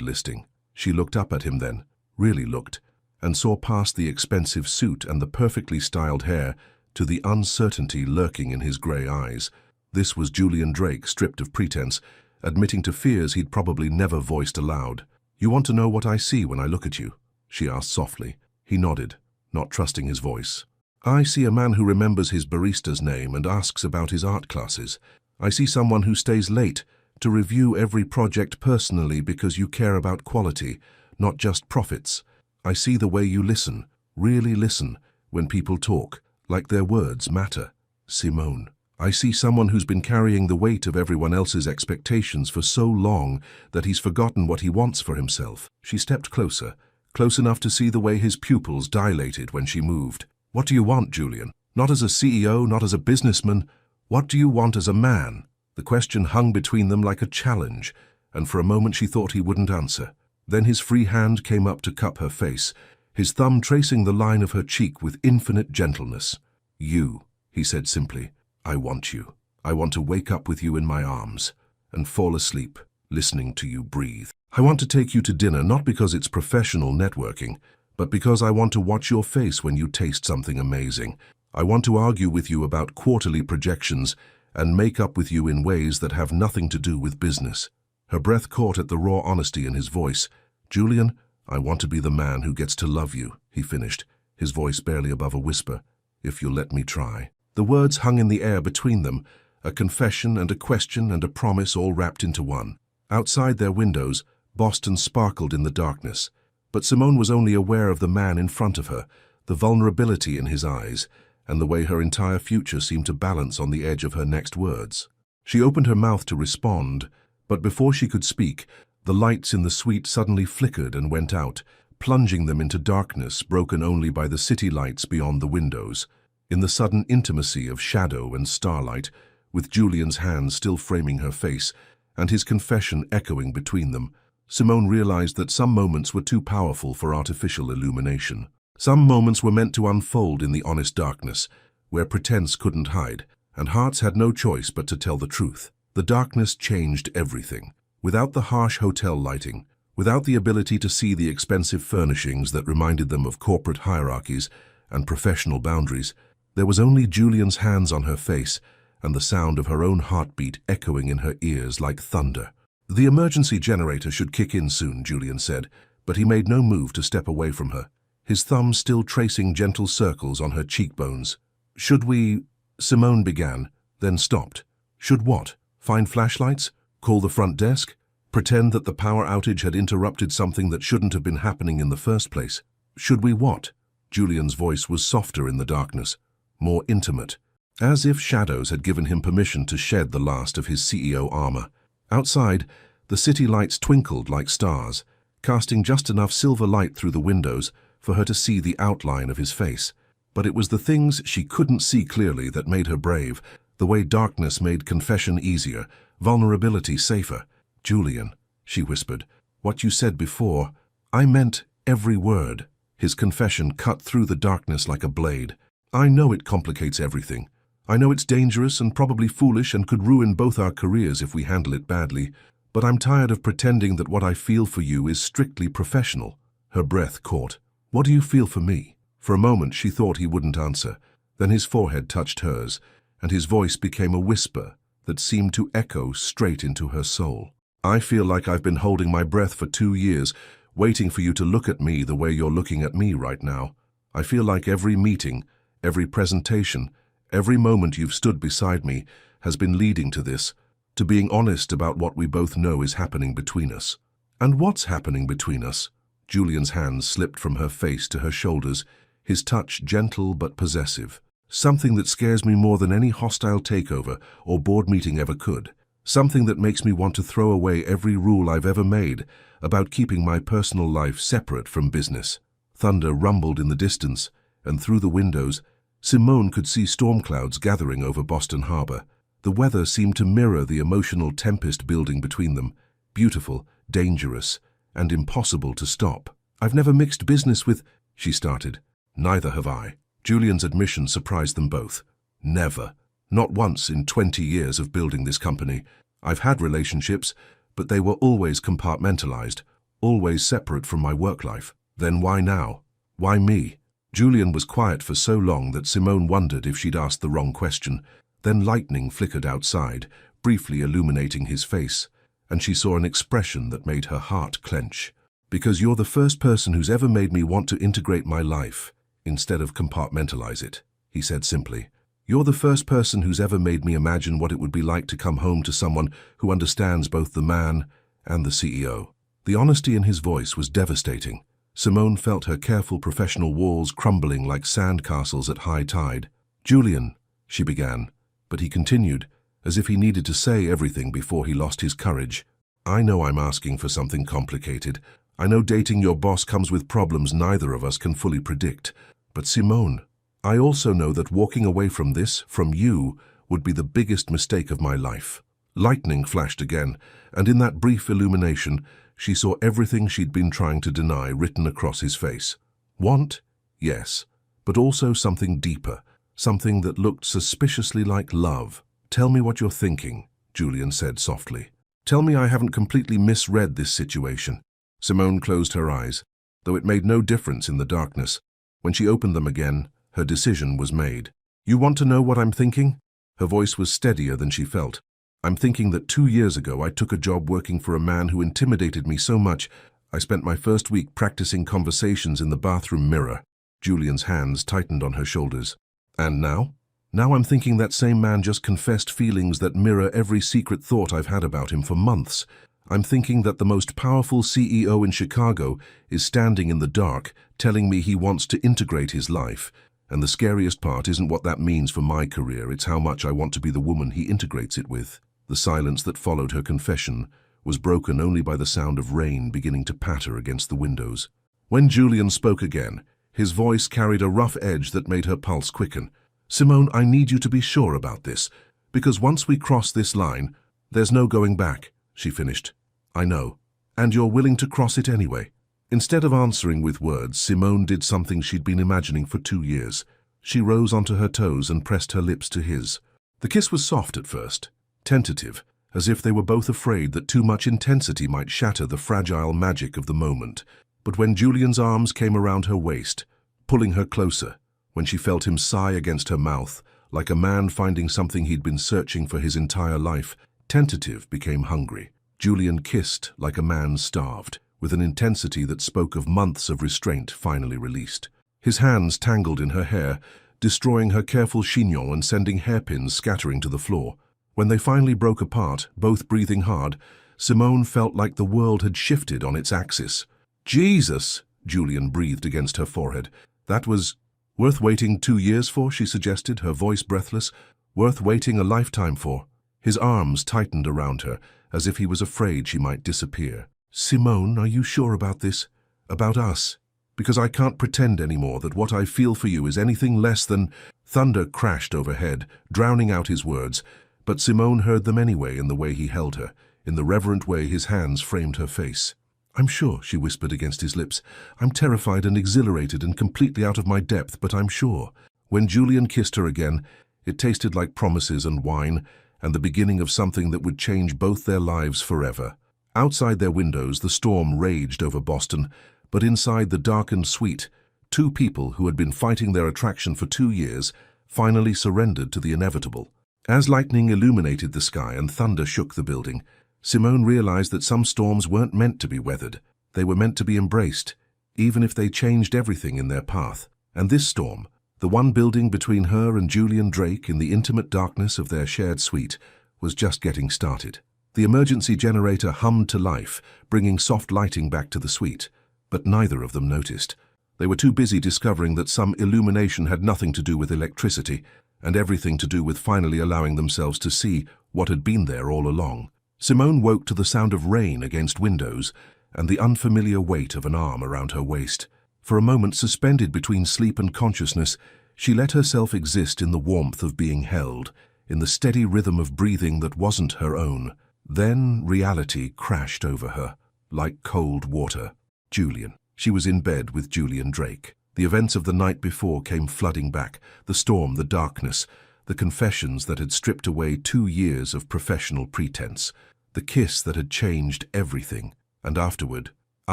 listing. She looked up at him then, really looked, and saw past the expensive suit and the perfectly styled hair to the uncertainty lurking in his grey eyes. This was Julian Drake, stripped of pretense, admitting to fears he'd probably never voiced aloud. You want to know what I see when I look at you? She asked softly. He nodded, not trusting his voice. I see a man who remembers his barista's name and asks about his art classes. I see someone who stays late to review every project personally because you care about quality, not just profits. I see the way you listen, really listen, when people talk, like their words matter. Simone. I see someone who's been carrying the weight of everyone else's expectations for so long that he's forgotten what he wants for himself. She stepped closer, close enough to see the way his pupils dilated when she moved. What do you want, Julian? Not as a CEO, not as a businessman. What do you want as a man? The question hung between them like a challenge, and for a moment she thought he wouldn't answer. Then his free hand came up to cup her face, his thumb tracing the line of her cheek with infinite gentleness. You, he said simply. I want you. I want to wake up with you in my arms and fall asleep, listening to you breathe. I want to take you to dinner not because it's professional networking, but because I want to watch your face when you taste something amazing. I want to argue with you about quarterly projections and make up with you in ways that have nothing to do with business. Her breath caught at the raw honesty in his voice. Julian, I want to be the man who gets to love you, he finished, his voice barely above a whisper, if you'll let me try. The words hung in the air between them, a confession and a question and a promise all wrapped into one. Outside their windows, Boston sparkled in the darkness, but Simone was only aware of the man in front of her, the vulnerability in his eyes, and the way her entire future seemed to balance on the edge of her next words. She opened her mouth to respond, but before she could speak, the lights in the suite suddenly flickered and went out, plunging them into darkness broken only by the city lights beyond the windows. In the sudden intimacy of shadow and starlight, with Julian's hands still framing her face and his confession echoing between them, Simone realized that some moments were too powerful for artificial illumination. Some moments were meant to unfold in the honest darkness, where pretense couldn't hide, and hearts had no choice but to tell the truth. The darkness changed everything. Without the harsh hotel lighting, without the ability to see the expensive furnishings that reminded them of corporate hierarchies and professional boundaries, there was only Julian's hands on her face and the sound of her own heartbeat echoing in her ears like thunder. The emergency generator should kick in soon, Julian said, but he made no move to step away from her, his thumb still tracing gentle circles on her cheekbones. Should we... Simone began, then stopped. Should what? Find flashlights? Call the front desk? Pretend that the power outage had interrupted something that shouldn't have been happening in the first place? Should we what? Julian's voice was softer in the darkness, more intimate, as if shadows had given him permission to shed the last of his CEO armor. Outside, the city lights twinkled like stars, casting just enough silver light through the windows for her to see the outline of his face. But it was the things she couldn't see clearly that made her brave, the way darkness made confession easier, vulnerability safer. Julian, she whispered, what you said before, I meant every word. His confession cut through the darkness like a blade. I know it complicates everything. I know it's dangerous and probably foolish and could ruin both our careers if we handle it badly, but I'm tired of pretending that what I feel for you is strictly professional. Her breath caught. What do you feel for me? For a moment she thought he wouldn't answer. Then his forehead touched hers, and his voice became a whisper that seemed to echo straight into her soul. I feel like I've been holding my breath for 2 years, waiting for you to look at me the way you're looking at me right now. I feel like every meeting, every presentation, every moment you've stood beside me has been leading to this, to being honest about what we both know is happening between us. And what's happening between us? Julian's hands slipped from her face to her shoulders, his touch gentle but possessive. Something that scares me more than any hostile takeover or board meeting ever could. Something that makes me want to throw away every rule I've ever made about keeping my personal life separate from business. Thunder rumbled in the distance, and through the windows, Simone could see storm clouds gathering over Boston Harbor. The weather seemed to mirror the emotional tempest building between them, beautiful, dangerous, and impossible to stop. "I've never mixed business with," she started. "Neither have I." Julian's admission surprised them both. "Never. Not once in 20 years of building this company. I've had relationships, but they were always compartmentalized, always separate from my work life. Then why now? Why me?" Julian was quiet for so long that Simone wondered if she'd asked the wrong question. Then lightning flickered outside, briefly illuminating his face, and she saw an expression that made her heart clench. "Because you're the first person who's ever made me want to integrate my life instead of compartmentalize it," he said simply. "You're the first person who's ever made me imagine what it would be like to come home to someone who understands both the man and the CEO." The honesty in his voice was devastating. Simone felt her careful professional walls crumbling like sandcastles at high tide. "Julian," she began, but he continued, as if he needed to say everything before he lost his courage. "I know I'm asking for something complicated. I know dating your boss comes with problems neither of us can fully predict. But Simone, I also know that walking away from this, from you, would be the biggest mistake of my life." Lightning flashed again, and in that brief illumination, she saw everything she'd been trying to deny written across his face. Want? Yes, but also something deeper, something that looked suspiciously like love. "Tell me what you're thinking," Julian said softly. "Tell me I haven't completely misread this situation." Simone closed her eyes, though it made no difference in the darkness. When she opened them again, her decision was made. "You want to know what I'm thinking?" Her voice was steadier than she felt. "I'm thinking that 2 years ago I took a job working for a man who intimidated me so much I spent my first week practicing conversations in the bathroom mirror." Julian's hands tightened on her shoulders. "And now? Now I'm thinking that same man just confessed feelings that mirror every secret thought I've had about him for months. I'm thinking that the most powerful CEO in Chicago is standing in the dark, telling me he wants to integrate his life. And the scariest part isn't what that means for my career, it's how much I want to be the woman he integrates it with." The silence that followed her confession was broken only by the sound of rain beginning to patter against the windows. When Julian spoke again, his voice carried a rough edge that made her pulse quicken. "Simone, I need you to be sure about this, because once we cross this line, there's no going back," she finished. "I know, and you're willing to cross it anyway." Instead of answering with words, Simone did something she'd been imagining for 2 years. She rose onto her toes and pressed her lips to his. The kiss was soft at first, tentative, as if they were both afraid that too much intensity might shatter the fragile magic of the moment. But when Julian's arms came around her waist, pulling her closer, when she felt him sigh against her mouth, like a man finding something he'd been searching for his entire life, tentative became hungry. Julian kissed like a man starved, with an intensity that spoke of months of restraint finally released. His hands tangled in her hair, destroying her careful chignon and sending hairpins scattering to the floor. When they finally broke apart, both breathing hard, Simone felt like the world had shifted on its axis. "Jesus!" Julian breathed against her forehead. "That was worth waiting 2 years for," she suggested, her voice breathless. "Worth waiting a lifetime for." His arms tightened around her, as if he was afraid she might disappear. "Simone, are you sure about this? About us? Because I can't pretend anymore that what I feel for you is anything less than—" Thunder crashed overhead, drowning out his words, but Simone heard them anyway in the way he held her, in the reverent way his hands framed her face. "I'm sure," she whispered against his lips. "I'm terrified and exhilarated and completely out of my depth, but I'm sure." When Julian kissed her again, it tasted like promises and wine, and the beginning of something that would change both their lives forever. Outside their windows, the storm raged over Boston, but inside the darkened suite, 2 people who had been fighting their attraction for 2 years finally surrendered to the inevitable. As lightning illuminated the sky and thunder shook the building, Simone realized that some storms weren't meant to be weathered. They were meant to be embraced, even if they changed everything in their path. And this storm, the one building between her and Julian Drake in the intimate darkness of their shared suite, was just getting started. The emergency generator hummed to life, bringing soft lighting back to the suite, but neither of them noticed. They were too busy discovering that some illumination had nothing to do with electricity and everything to do with finally allowing themselves to see what had been there all along. Simone woke to the sound of rain against windows and the unfamiliar weight of an arm around her waist. For a moment, suspended between sleep and consciousness, she let herself exist in the warmth of being held, in the steady rhythm of breathing that wasn't her own. Then reality crashed over her, like cold water. Julian. She was in bed with Julian Drake. The events of the night before came flooding back, the storm, the darkness, the confessions that had stripped away 2 years of professional pretense, the kiss that had changed everything. And afterward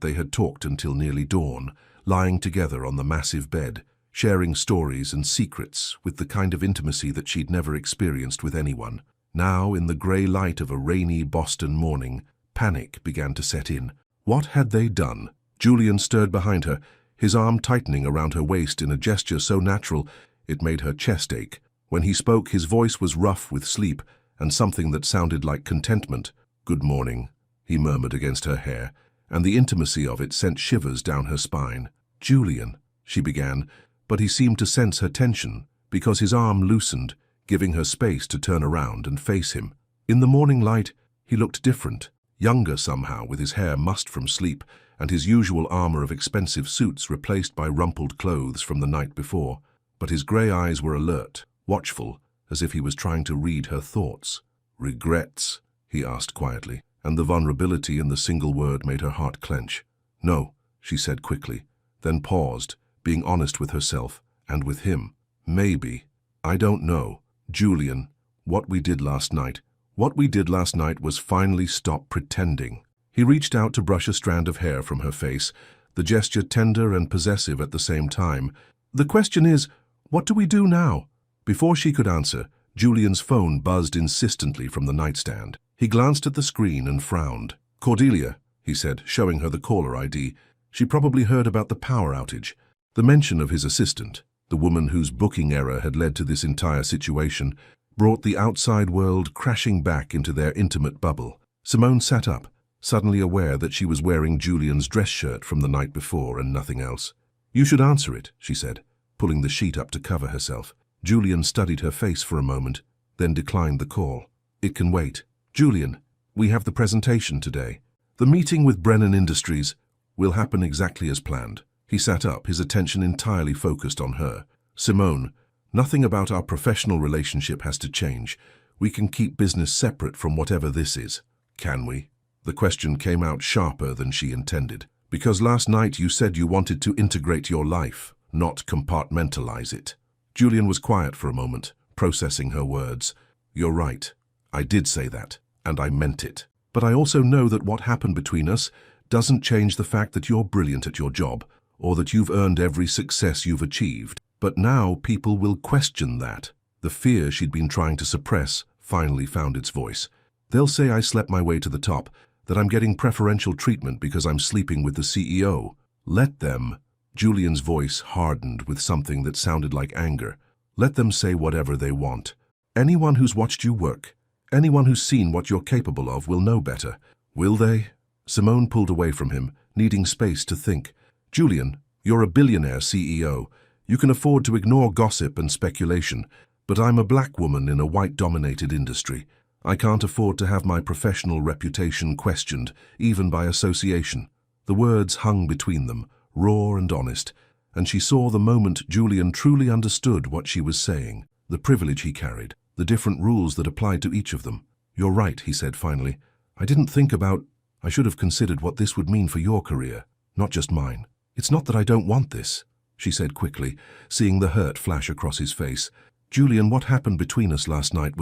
they had talked until nearly dawn, lying together on the massive bed, sharing stories and secrets with the kind of intimacy that she'd never experienced with anyone. Now, in the grey light of a rainy Boston morning, panic began to set in. What had they done? Julian stirred behind her, his arm tightening around her waist in a gesture so natural it made her chest ache. When he spoke, his voice was rough with sleep and something that sounded like contentment. "Good morning," he murmured against her hair, and the intimacy of it sent shivers down her spine. "Julian," she began, but he seemed to sense her tension because his arm loosened, giving her space to turn around and face him. In the morning light, he looked different, younger somehow, with his hair mussed from sleep and his usual armor of expensive suits replaced by rumpled clothes from the night before. But his grey eyes were alert, watchful, as if he was trying to read her thoughts. "Regrets?" he asked quietly, and the vulnerability in the single word made her heart clench. "No," she said quickly, then paused, being honest with herself and with him. "Maybe. I don't know. Julian, what we did last night was finally stop pretending." He reached out to brush a strand of hair from her face, the gesture tender and possessive at the same time. "The question is, what do we do now?" Before she could answer, Julian's phone buzzed insistently from the nightstand. He glanced at the screen and frowned. "Cordelia," he said, showing her the caller ID. She probably heard about the power outage. The mention of his assistant, the woman whose booking error had led to this entire situation, brought the outside world crashing back into their intimate bubble. Simone sat up, suddenly aware that she was wearing Julian's dress shirt from the night before and nothing else. "You should answer it," she said, pulling the sheet up to cover herself. Julian studied her face for a moment, then declined the call. "It can wait." "Julian, we have the presentation today. The meeting with Brennan Industries will happen exactly as planned." He sat up, his attention entirely focused on her. "Simone, nothing about our professional relationship has to change. We can keep business separate from whatever this is." "Can we?" The question came out sharper than she intended. "Because last night you said you wanted to integrate your life, not compartmentalize it." Julian was quiet for a moment, processing her words. "You're right. I did say that, and I meant it. But I also know that what happened between us doesn't change the fact that you're brilliant at your job, or that you've earned every success you've achieved. But now people will question that." The fear she'd been trying to suppress finally found its voice. "They'll say I slept my way to the top, that I'm getting preferential treatment because I'm sleeping with the CEO. Let them." Julian's voice hardened with something that sounded like anger. "Let them say whatever they want. Anyone who's watched you work, anyone who's seen what you're capable of will know better." "Will they?" Simone pulled away from him, needing space to think. "Julian, you're a billionaire CEO. You can afford to ignore gossip and speculation, but I'm a black woman in a white-dominated industry. I can't afford to have my professional reputation questioned, even by association." The words hung between them, raw and honest, and she saw the moment Julian truly understood what she was saying, the privilege he carried, the different rules that applied to each of them. "You're right," he said finally. I should have considered what this would mean for your career, not just mine." "It's not that I don't want this," she said quickly, seeing the hurt flash across his face. "Julian, what happened between us last night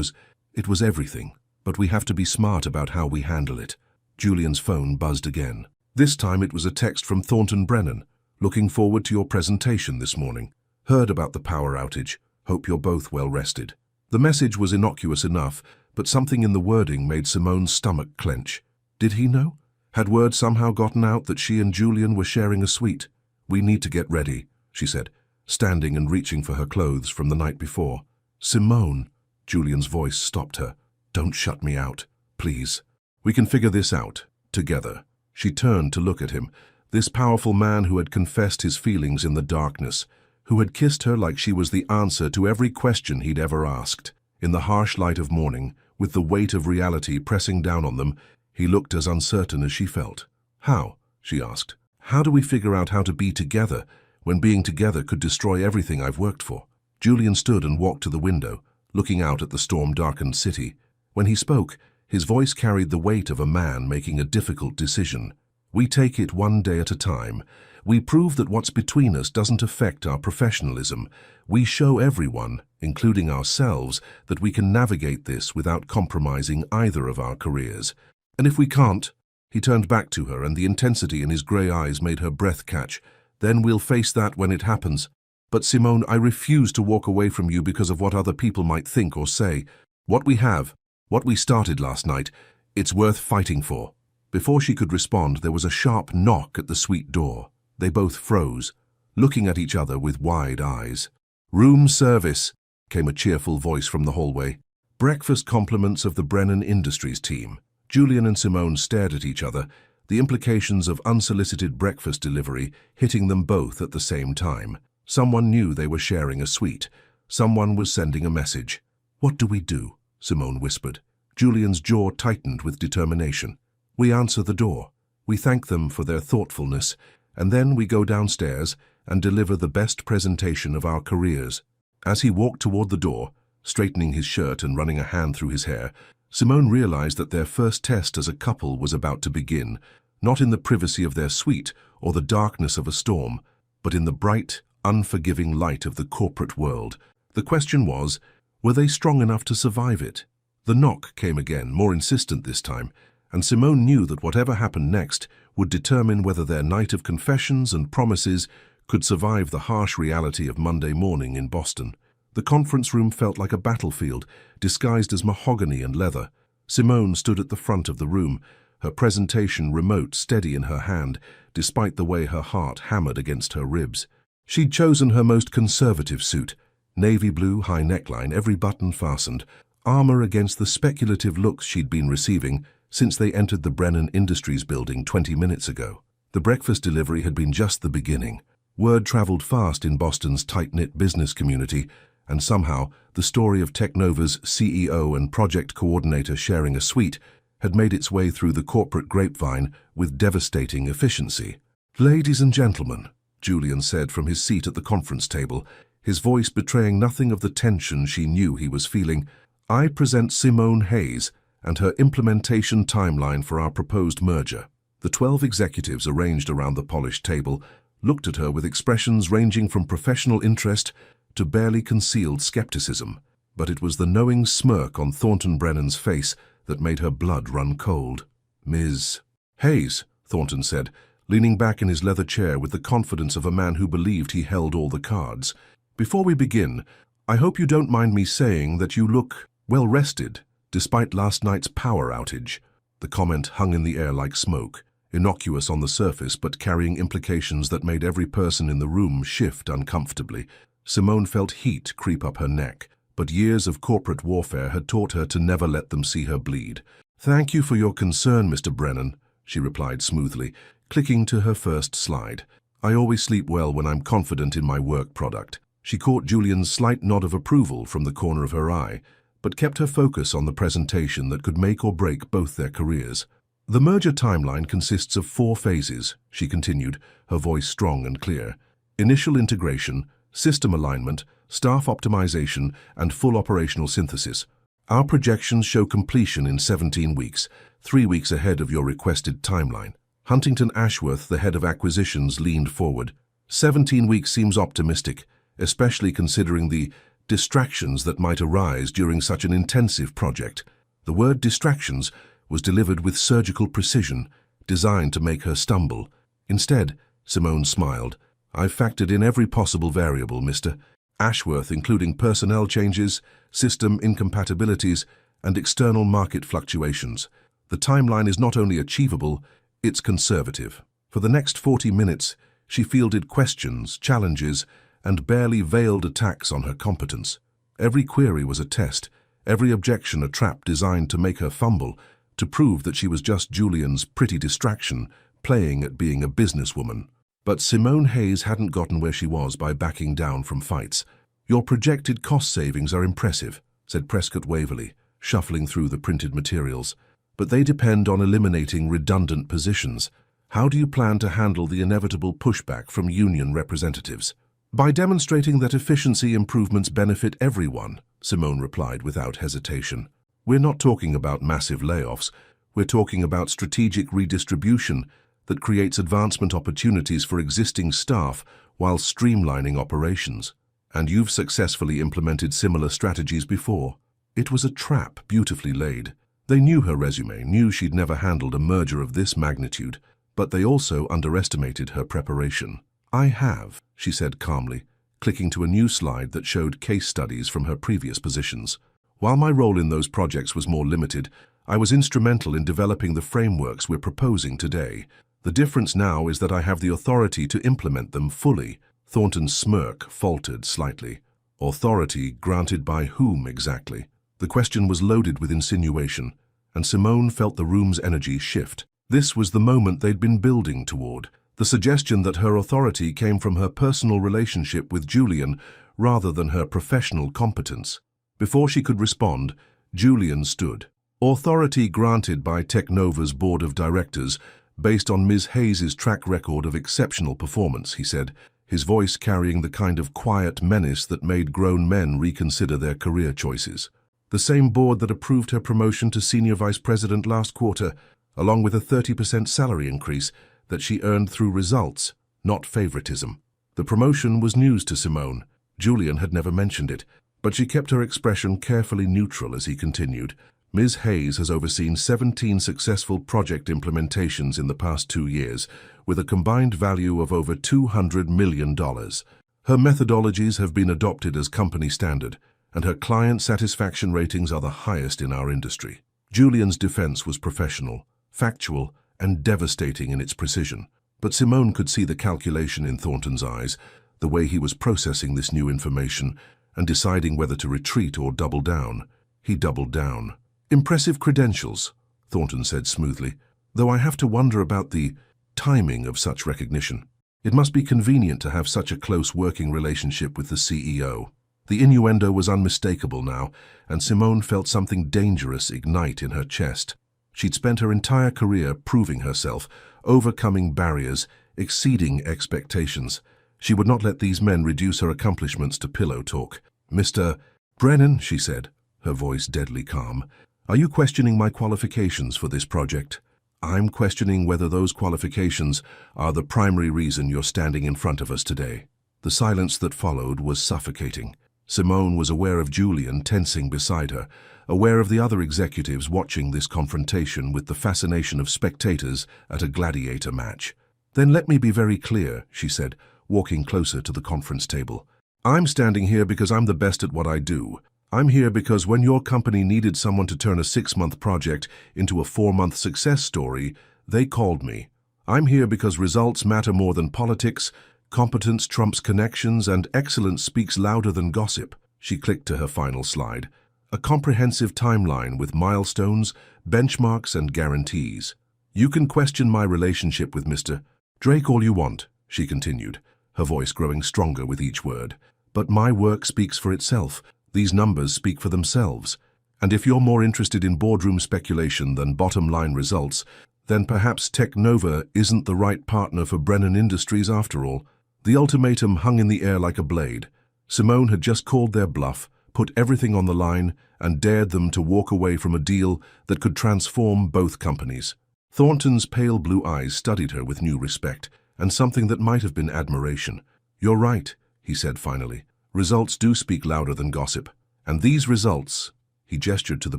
it was everything, but we have to be smart about how we handle it." Julian's phone buzzed again. This time it was a text from Thornton Brennan. "Looking forward to your presentation this morning. Heard about the power outage. Hope you're both well rested." The message was innocuous enough, but something in the wording made Simone's stomach clench. Did he know? Had word somehow gotten out that she and Julian were sharing a suite? "We need to get ready," she said, standing and reaching for her clothes from the night before. "Simone," Julian's voice stopped her. "Don't shut me out, please. We can figure this out, together." She turned to look at him, This powerful man who had confessed his feelings in the darkness, who had kissed her like she was the answer to every question he'd ever asked. In the harsh light of morning, with the weight of reality pressing down on them, he looked as uncertain as she felt. "How?" she asked. "How do we figure out how to be together when being together could destroy everything I've worked for?" Julian stood and walked to the window, looking out at the storm-darkened city. When he spoke, his voice carried the weight of a man making a difficult decision. "We take it one day at a time. We prove that what's between us doesn't affect our professionalism. We show everyone, including ourselves, that we can navigate this without compromising either of our careers. And if we can't," he turned back to her, and the intensity in his grey eyes made her breath catch, "then we'll face that when it happens. But Simone, I refuse to walk away from you because of what other people might think or say. What we have, what we started last night, it's worth fighting for." Before she could respond, there was a sharp knock at the suite door. They both froze, looking at each other with wide eyes. "Room service," came a cheerful voice from the hallway. "Breakfast compliments of the Brennan Industries team." Julian and Simone stared at each other, the implications of unsolicited breakfast delivery hitting them both at the same time. Someone knew they were sharing a suite. Someone was sending a message. "What do we do?" Simone whispered. Julian's jaw tightened with determination. "We answer the door. We thank them for their thoughtfulness, and then we go downstairs and deliver the best presentation of our careers." As he walked toward the door, straightening his shirt and running a hand through his hair, Simone realized that their first test as a couple was about to begin, not in the privacy of their suite or the darkness of a storm, but in the bright, unforgiving light of the corporate world. The question was, were they strong enough to survive it? The knock came again, more insistent this time, and Simone knew that whatever happened next would determine whether their night of confessions and promises could survive the harsh reality of Monday morning in Boston. The conference room felt like a battlefield, disguised as mahogany and leather. Simone stood at the front of the room, her presentation remote, steady in her hand, despite the way her heart hammered against her ribs. She'd chosen her most conservative suit, navy blue, high neckline, every button fastened, armor against the speculative looks she'd been receiving since they entered the Brennan Industries building 20 minutes ago. The breakfast delivery had been just the beginning. Word traveled fast in Boston's tight-knit business community, and somehow the story of Technova's CEO and project coordinator sharing a suite had made its way through the corporate grapevine with devastating efficiency. "Ladies and gentlemen," Julian said from his seat at the conference table, his voice betraying nothing of the tension she knew he was feeling, "I present Simone Hayes and her implementation timeline for our proposed merger." The 12 executives arranged around the polished table looked at her with expressions ranging from professional interest to barely concealed skepticism. But it was the knowing smirk on Thornton Brennan's face that made her blood run cold. "Ms. Hayes," Thornton said, leaning back in his leather chair with the confidence of a man who believed he held all the cards. "Before we begin, I hope you don't mind me saying that you look well-rested, despite last night's power outage." The comment hung in the air like smoke, innocuous on the surface but carrying implications that made every person in the room shift uncomfortably. Simone felt heat creep up her neck, but years of corporate warfare had taught her to never let them see her bleed. "Thank you for your concern, Mr. Brennan," she replied smoothly, clicking to her first slide. "I always sleep well when I'm confident in my work product." She caught Julian's slight nod of approval from the corner of her eye, but kept her focus on the presentation that could make or break both their careers. "The merger timeline consists of 4 phases," she continued, her voice strong and clear. "Initial integration, system alignment, staff optimization, and full operational synthesis. Our projections show completion in 17 weeks, 3 weeks ahead of your requested timeline." Huntington Ashworth, the head of acquisitions, leaned forward. 17 weeks seems optimistic, especially considering the distractions that might arise during such an intensive project. The word distractions was delivered with surgical precision, designed to make her stumble. "Instead," Simone smiled, "I've factored in every possible variable, Mr. Ashworth, including personnel changes, system incompatibilities, and external market fluctuations. The timeline is not only achievable, it's conservative." For the next 40 minutes, she fielded questions, challenges, and barely veiled attacks on her competence. Every query was a test, every objection a trap designed to make her fumble, to prove that she was just Julian's pretty distraction, playing at being a businesswoman. But Simone Hayes hadn't gotten where she was by backing down from fights. "Your projected cost savings are impressive," said Prescott Waverley, shuffling through the printed materials. "But they depend on eliminating redundant positions. How do you plan to handle the inevitable pushback from union representatives?" "By demonstrating that efficiency improvements benefit everyone," Simone replied without hesitation. "We're not talking about massive layoffs. We're talking about strategic redistribution that creates advancement opportunities for existing staff while streamlining operations. And you've successfully implemented similar strategies before." It was a trap beautifully laid. They knew her resume, knew she'd never handled a merger of this magnitude, but they also underestimated her preparation. "I have," she said calmly, clicking to a new slide that showed case studies from her previous positions. "While my role in those projects was more limited, I was instrumental in developing the frameworks we're proposing today. The difference now is that I have the authority to implement them fully." Thornton's smirk faltered slightly. Authority granted by whom exactly? The question was loaded with insinuation, and Simone felt the room's energy shift. This was the moment they'd been building toward. The suggestion that her authority came from her personal relationship with Julian rather than her professional competence. Before she could respond, Julian stood. "Authority granted by Technova's board of directors based on Ms. Hayes' track record of exceptional performance," he said, his voice carrying the kind of quiet menace that made grown men reconsider their career choices. "The same board that approved her promotion to senior vice president last quarter, along with a 30% salary increase that she earned through results, not favoritism." The promotion was news to Simone. Julian had never mentioned it, but she kept her expression carefully neutral as he continued. "Ms. Hayes has overseen 17 successful project implementations in the past 2 years, with a combined value of over $200 million. Her methodologies have been adopted as company standard, and her client satisfaction ratings are the highest in our industry." Julian's defense was professional, factual, and devastating in its precision. But Simone could see the calculation in Thornton's eyes, the way he was processing this new information and deciding whether to retreat or double down. He doubled down. "Impressive credentials," Thornton said smoothly, "though I have to wonder about the timing of such recognition. It must be convenient to have such a close working relationship with the CEO." The innuendo was unmistakable now, and Simone felt something dangerous ignite in her chest. She'd spent her entire career proving herself, overcoming barriers, exceeding expectations. She would not let these men reduce her accomplishments to pillow talk. "Mr. Brennan," she said, her voice deadly calm, "are you questioning my qualifications for this project?" "I'm questioning whether those qualifications are the primary reason you're standing in front of us today." The silence that followed was suffocating. Simone was aware of Julian tensing beside her, aware of the other executives watching this confrontation with the fascination of spectators at a gladiator match. "Then let me be very clear," she said, walking closer to the conference table. "I'm standing here because I'm the best at what I do. I'm here because when your company needed someone to turn a 6-month project into a 4-month success story, they called me. I'm here because results matter more than politics, competence trumps connections, and excellence speaks louder than gossip." She clicked to her final slide. "A comprehensive timeline with milestones, benchmarks, and guarantees. You can question my relationship with Mr. Drake all you want," she continued, her voice growing stronger with each word. "But my work speaks for itself. These numbers speak for themselves. And if you're more interested in boardroom speculation than bottom-line results, then perhaps Technova isn't the right partner for Brennan Industries after all." The ultimatum hung in the air like a blade. Simone had just called their bluff, put everything on the line, and dared them to walk away from a deal that could transform both companies. Thornton's pale blue eyes studied her with new respect, and something that might have been admiration. "You're right," he said finally. "Results do speak louder than gossip. And these results," he gestured to the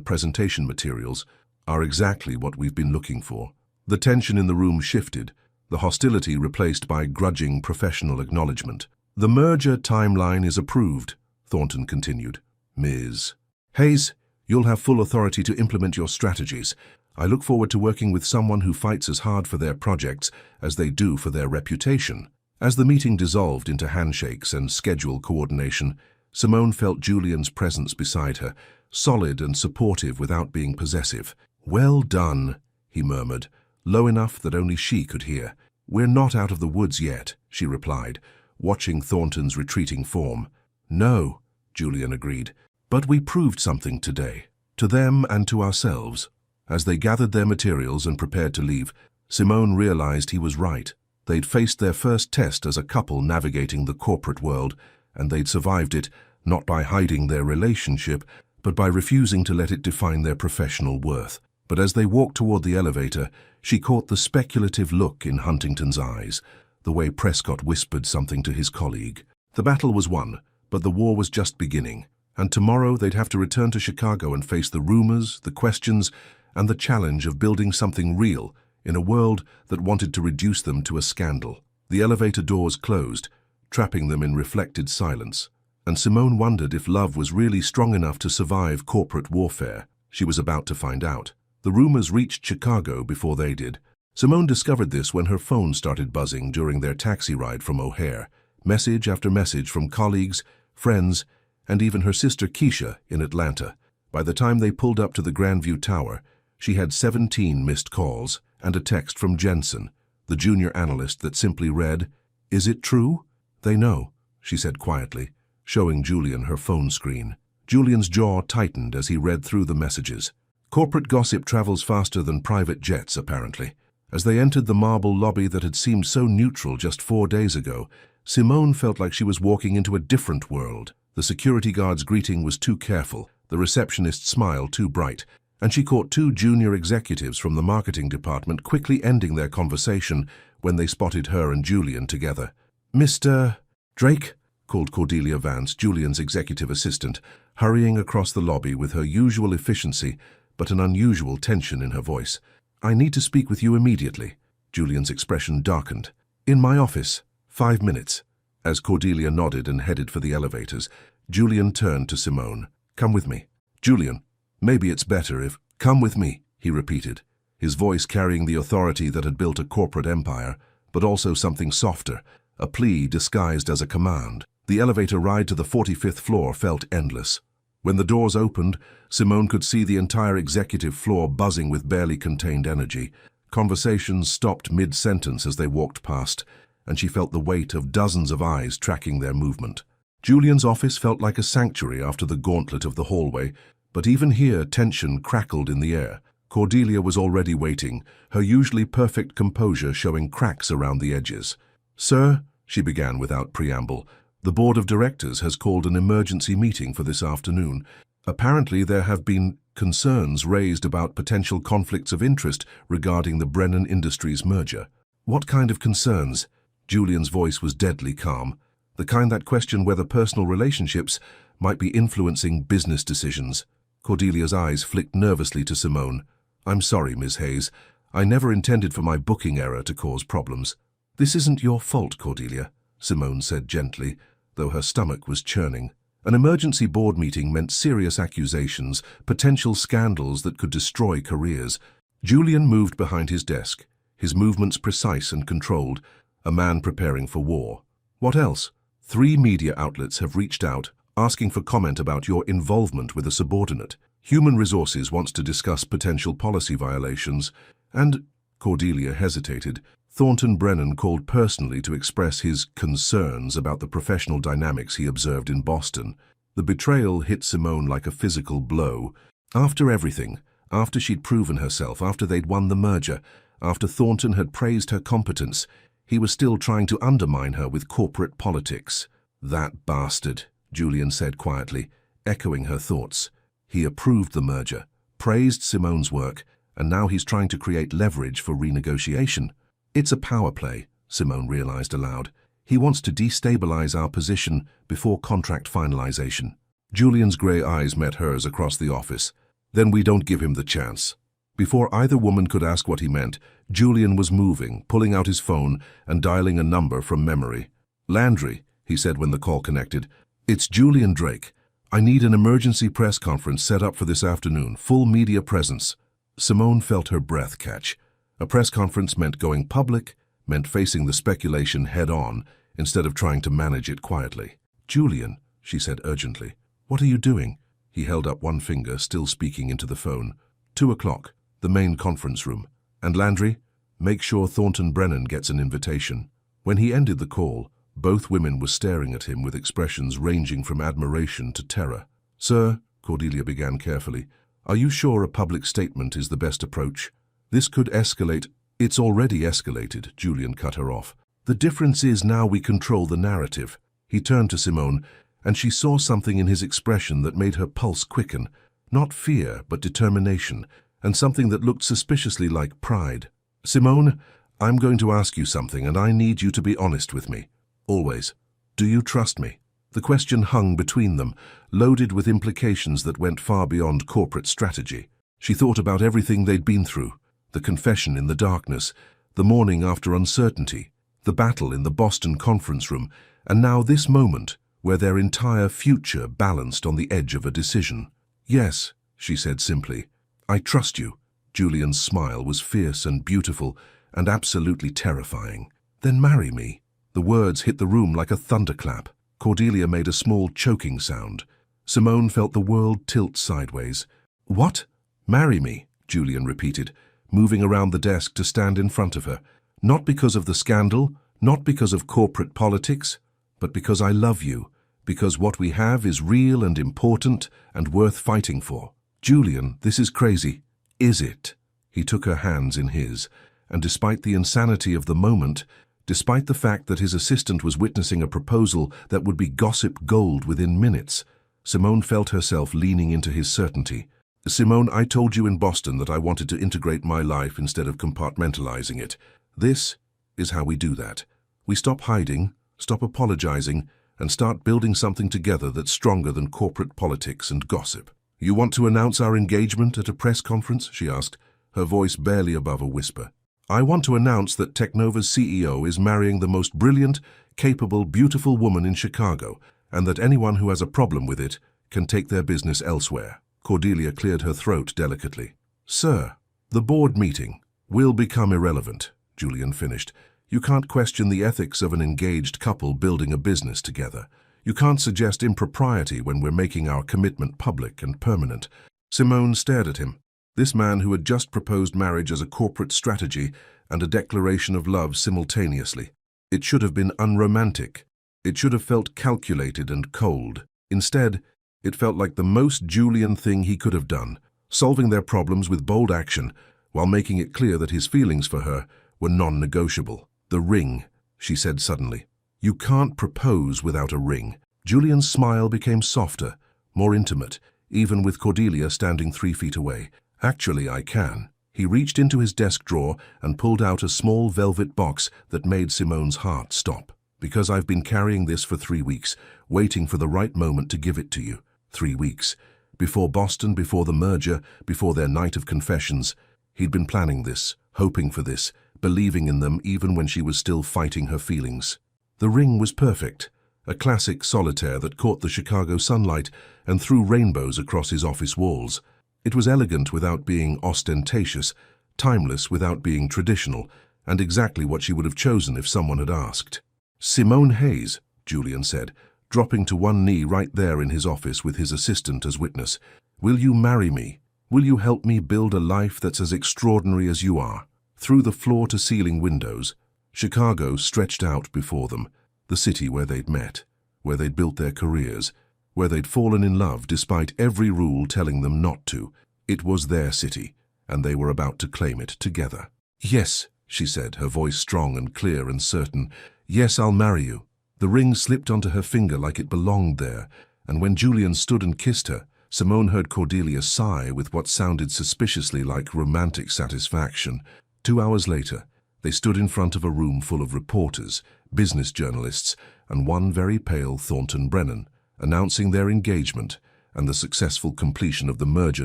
presentation materials, "are exactly what we've been looking for." The tension in the room shifted, the hostility replaced by grudging professional acknowledgement. "The merger timeline is approved," Thornton continued. "Ms. Hayes, you'll have full authority to implement your strategies. I look forward to working with someone who fights as hard for their projects as they do for their reputation." As the meeting dissolved into handshakes and schedule coordination, Simone felt Julian's presence beside her, solid and supportive without being possessive. "Well done," he murmured, low enough that only she could hear. "We're not out of the woods yet," she replied, watching Thornton's retreating form. "No," Julian agreed, "but we proved something today, to them and to ourselves." As they gathered their materials and prepared to leave, Simone realized he was right. They'd faced their first test as a couple navigating the corporate world, and they'd survived it, not by hiding their relationship, but by refusing to let it define their professional worth. But as they walked toward the elevator, she caught the speculative look in Huntington's eyes, the way Prescott whispered something to his colleague. The battle was won, but the war was just beginning, and tomorrow they'd have to return to Chicago and face the rumors, the questions, and the challenge of building something real in a world that wanted to reduce them to a scandal. The elevator doors closed, trapping them in reflected silence, and Simone wondered if love was really strong enough to survive corporate warfare. She was about to find out. The rumors reached Chicago before they did. Simone discovered this when her phone started buzzing during their taxi ride from O'Hare. Message after message from colleagues, friends, and even her sister Keisha in Atlanta. By the time they pulled up to the Grandview Tower, she had 17 missed calls and a text from Jensen, the junior analyst, that simply read, "Is it true?" "They know," she said quietly, showing Julian her phone screen. Julian's jaw tightened as he read through the messages. Corporate gossip travels faster than private jets, apparently. As they entered the marble lobby that had seemed so neutral just 4 days ago, Simone felt like she was walking into a different world. The security guard's greeting was too careful, the receptionist's smile too bright, and she caught 2 junior executives from the marketing department quickly ending their conversation when they spotted her and Julian together. "Mr. Drake?" called Cordelia Vance, Julian's executive assistant, hurrying across the lobby with her usual efficiency but an unusual tension in her voice. "I need to speak with you immediately." Julian's expression darkened. "In my office. 5 minutes." As Cordelia nodded and headed for the elevators, Julian turned to Simone. "Come with me." "Julian, maybe it's better if—" "Come with me," he repeated, his voice carrying the authority that had built a corporate empire, but also something softer, a plea disguised as a command. The elevator ride to the 45th floor felt endless. When the doors opened, Simone could see the entire executive floor buzzing with barely contained energy. Conversations stopped mid-sentence as they walked past, and she felt the weight of dozens of eyes tracking their movement. Julian's office felt like a sanctuary after the gauntlet of the hallway, but even here tension crackled in the air. Cordelia was already waiting, her usually perfect composure showing cracks around the edges. "Sir," she began without preamble, "the board of directors has called an emergency meeting for this afternoon. Apparently there have been concerns raised about potential conflicts of interest regarding the Brennan Industries merger." "What kind of concerns?" Julian's voice was deadly calm, the kind that questioned whether personal relationships might be influencing business decisions. Cordelia's eyes flicked nervously to Simone. "I'm sorry, Ms. Hayes. I never intended for my booking error to cause problems." "This isn't your fault, Cordelia," Simone said gently, though her stomach was churning. An emergency board meeting meant serious accusations, potential scandals that could destroy careers. Julian moved behind his desk, his movements precise and controlled, a man preparing for war. "What else?" "3 media outlets have reached out, asking for comment about your involvement with a subordinate. Human Resources wants to discuss potential policy violations, and—" Cordelia hesitated. "Thornton Brennan called personally to express his concerns about the professional dynamics he observed in Boston." The betrayal hit Simone like a physical blow. After everything, after she'd proven herself, after they'd won the merger, after Thornton had praised her competence, he was still trying to undermine her with corporate politics. "That bastard," Julian said quietly, echoing her thoughts. He approved the merger, praised Simone's work, and now he's trying to create leverage for renegotiation. "It's a power play," Simone realized aloud. "He wants to destabilize our position before contract finalization." Julian's gray eyes met hers across the office. "Then we don't give him the chance." Before either woman could ask what he meant, Julian was moving, pulling out his phone and dialing a number from memory. "Landry," he said when the call connected. "It's Julian Drake. I need an emergency press conference set up for this afternoon, full media presence." Simone felt her breath catch. A press conference meant going public, meant facing the speculation head-on, instead of trying to manage it quietly. "Julian," she said urgently, "what are you doing?" He held up one finger, still speaking into the phone. 2 o'clock, the main conference room. "And Landry?" Make sure Thornton Brennan gets an invitation." When he ended the call, both women were staring at him with expressions ranging from admiration to terror. "Sir," Cordelia began carefully, "are you sure a public statement is the best approach? This could escalate." "It's already escalated," Julian cut her off. "The difference is now we control the narrative." He turned to Simone, and she saw something in his expression that made her pulse quicken. Not fear, but determination, and something that looked suspiciously like pride. "Simone, I'm going to ask you something, and I need you to be honest with me. Always. Do you trust me?" The question hung between them, loaded with implications that went far beyond corporate strategy. She thought about everything they'd been through: the confession in the darkness, the morning after uncertainty, the battle in the Boston conference room, and now this moment, where their entire future balanced on the edge of a decision. "Yes," she said simply. "I trust you." Julian's smile was fierce and beautiful and absolutely terrifying. "Then marry me." The words hit the room like a thunderclap. Cordelia made a small choking sound. Simone felt the world tilt sideways. "What?" "Marry me," Julian repeated, moving around the desk to stand in front of her. "Not because of the scandal, not because of corporate politics, but because I love you, because what we have is real and important and worth fighting for." "Julian, this is crazy." "Is it?" He took her hands in his, and despite the insanity of the moment, despite the fact that his assistant was witnessing a proposal that would be gossip gold within minutes, Simone felt herself leaning into his certainty. "Simone, I told you in Boston that I wanted to integrate my life instead of compartmentalizing it. This is how we do that. We stop hiding, stop apologizing, and start building something together that's stronger than corporate politics and gossip." "You want to announce our engagement at a press conference?" she asked, her voice barely above a whisper. "I want to announce that Technova's CEO is marrying the most brilliant, capable, beautiful woman in Chicago, and that anyone who has a problem with it can take their business elsewhere." Cordelia cleared her throat delicately. "Sir, the board meeting will become irrelevant," Julian finished. "You can't question the ethics of an engaged couple building a business together. You can't suggest impropriety when we're making our commitment public and permanent." Simone stared at him. This man who had just proposed marriage as a corporate strategy and a declaration of love simultaneously. It should have been unromantic. It should have felt calculated and cold. Instead, it felt like the most Julian thing he could have done, solving their problems with bold action, while making it clear that his feelings for her were non-negotiable. "The ring," she said suddenly. "You can't propose without a ring." Julian's smile became softer, more intimate, even with Cordelia standing 3 feet away. "Actually, I can." He reached into his desk drawer and pulled out a small velvet box that made Simone's heart stop. "Because I've been carrying this for 3 weeks, waiting for the right moment to give it to you. 3 weeks. Before Boston, before the merger, before their night of confessions. He'd been planning this, hoping for this, believing in them even when she was still fighting her feelings. The ring was perfect, a classic solitaire that caught the Chicago sunlight and threw rainbows across his office walls. It was elegant without being ostentatious, timeless without being traditional, and exactly what she would have chosen if someone had asked. "Simone Hayes," Julian said, dropping to one knee right there in his office with his assistant as witness. "Will you marry me? Will you help me build a life that's as extraordinary as you are?" Through the floor-to-ceiling windows, Chicago stretched out before them, the city where they'd met, where they'd built their careers, where they'd fallen in love despite every rule telling them not to. It was their city, and they were about to claim it together. "Yes," she said, her voice strong and clear and certain. "Yes, I'll marry you." The ring slipped onto her finger like it belonged there, and when Julian stood and kissed her, Simone heard Cordelia sigh with what sounded suspiciously like romantic satisfaction. 2 hours later, they stood in front of a room full of reporters, business journalists, and one very pale Thornton Brennan, announcing their engagement and the successful completion of the merger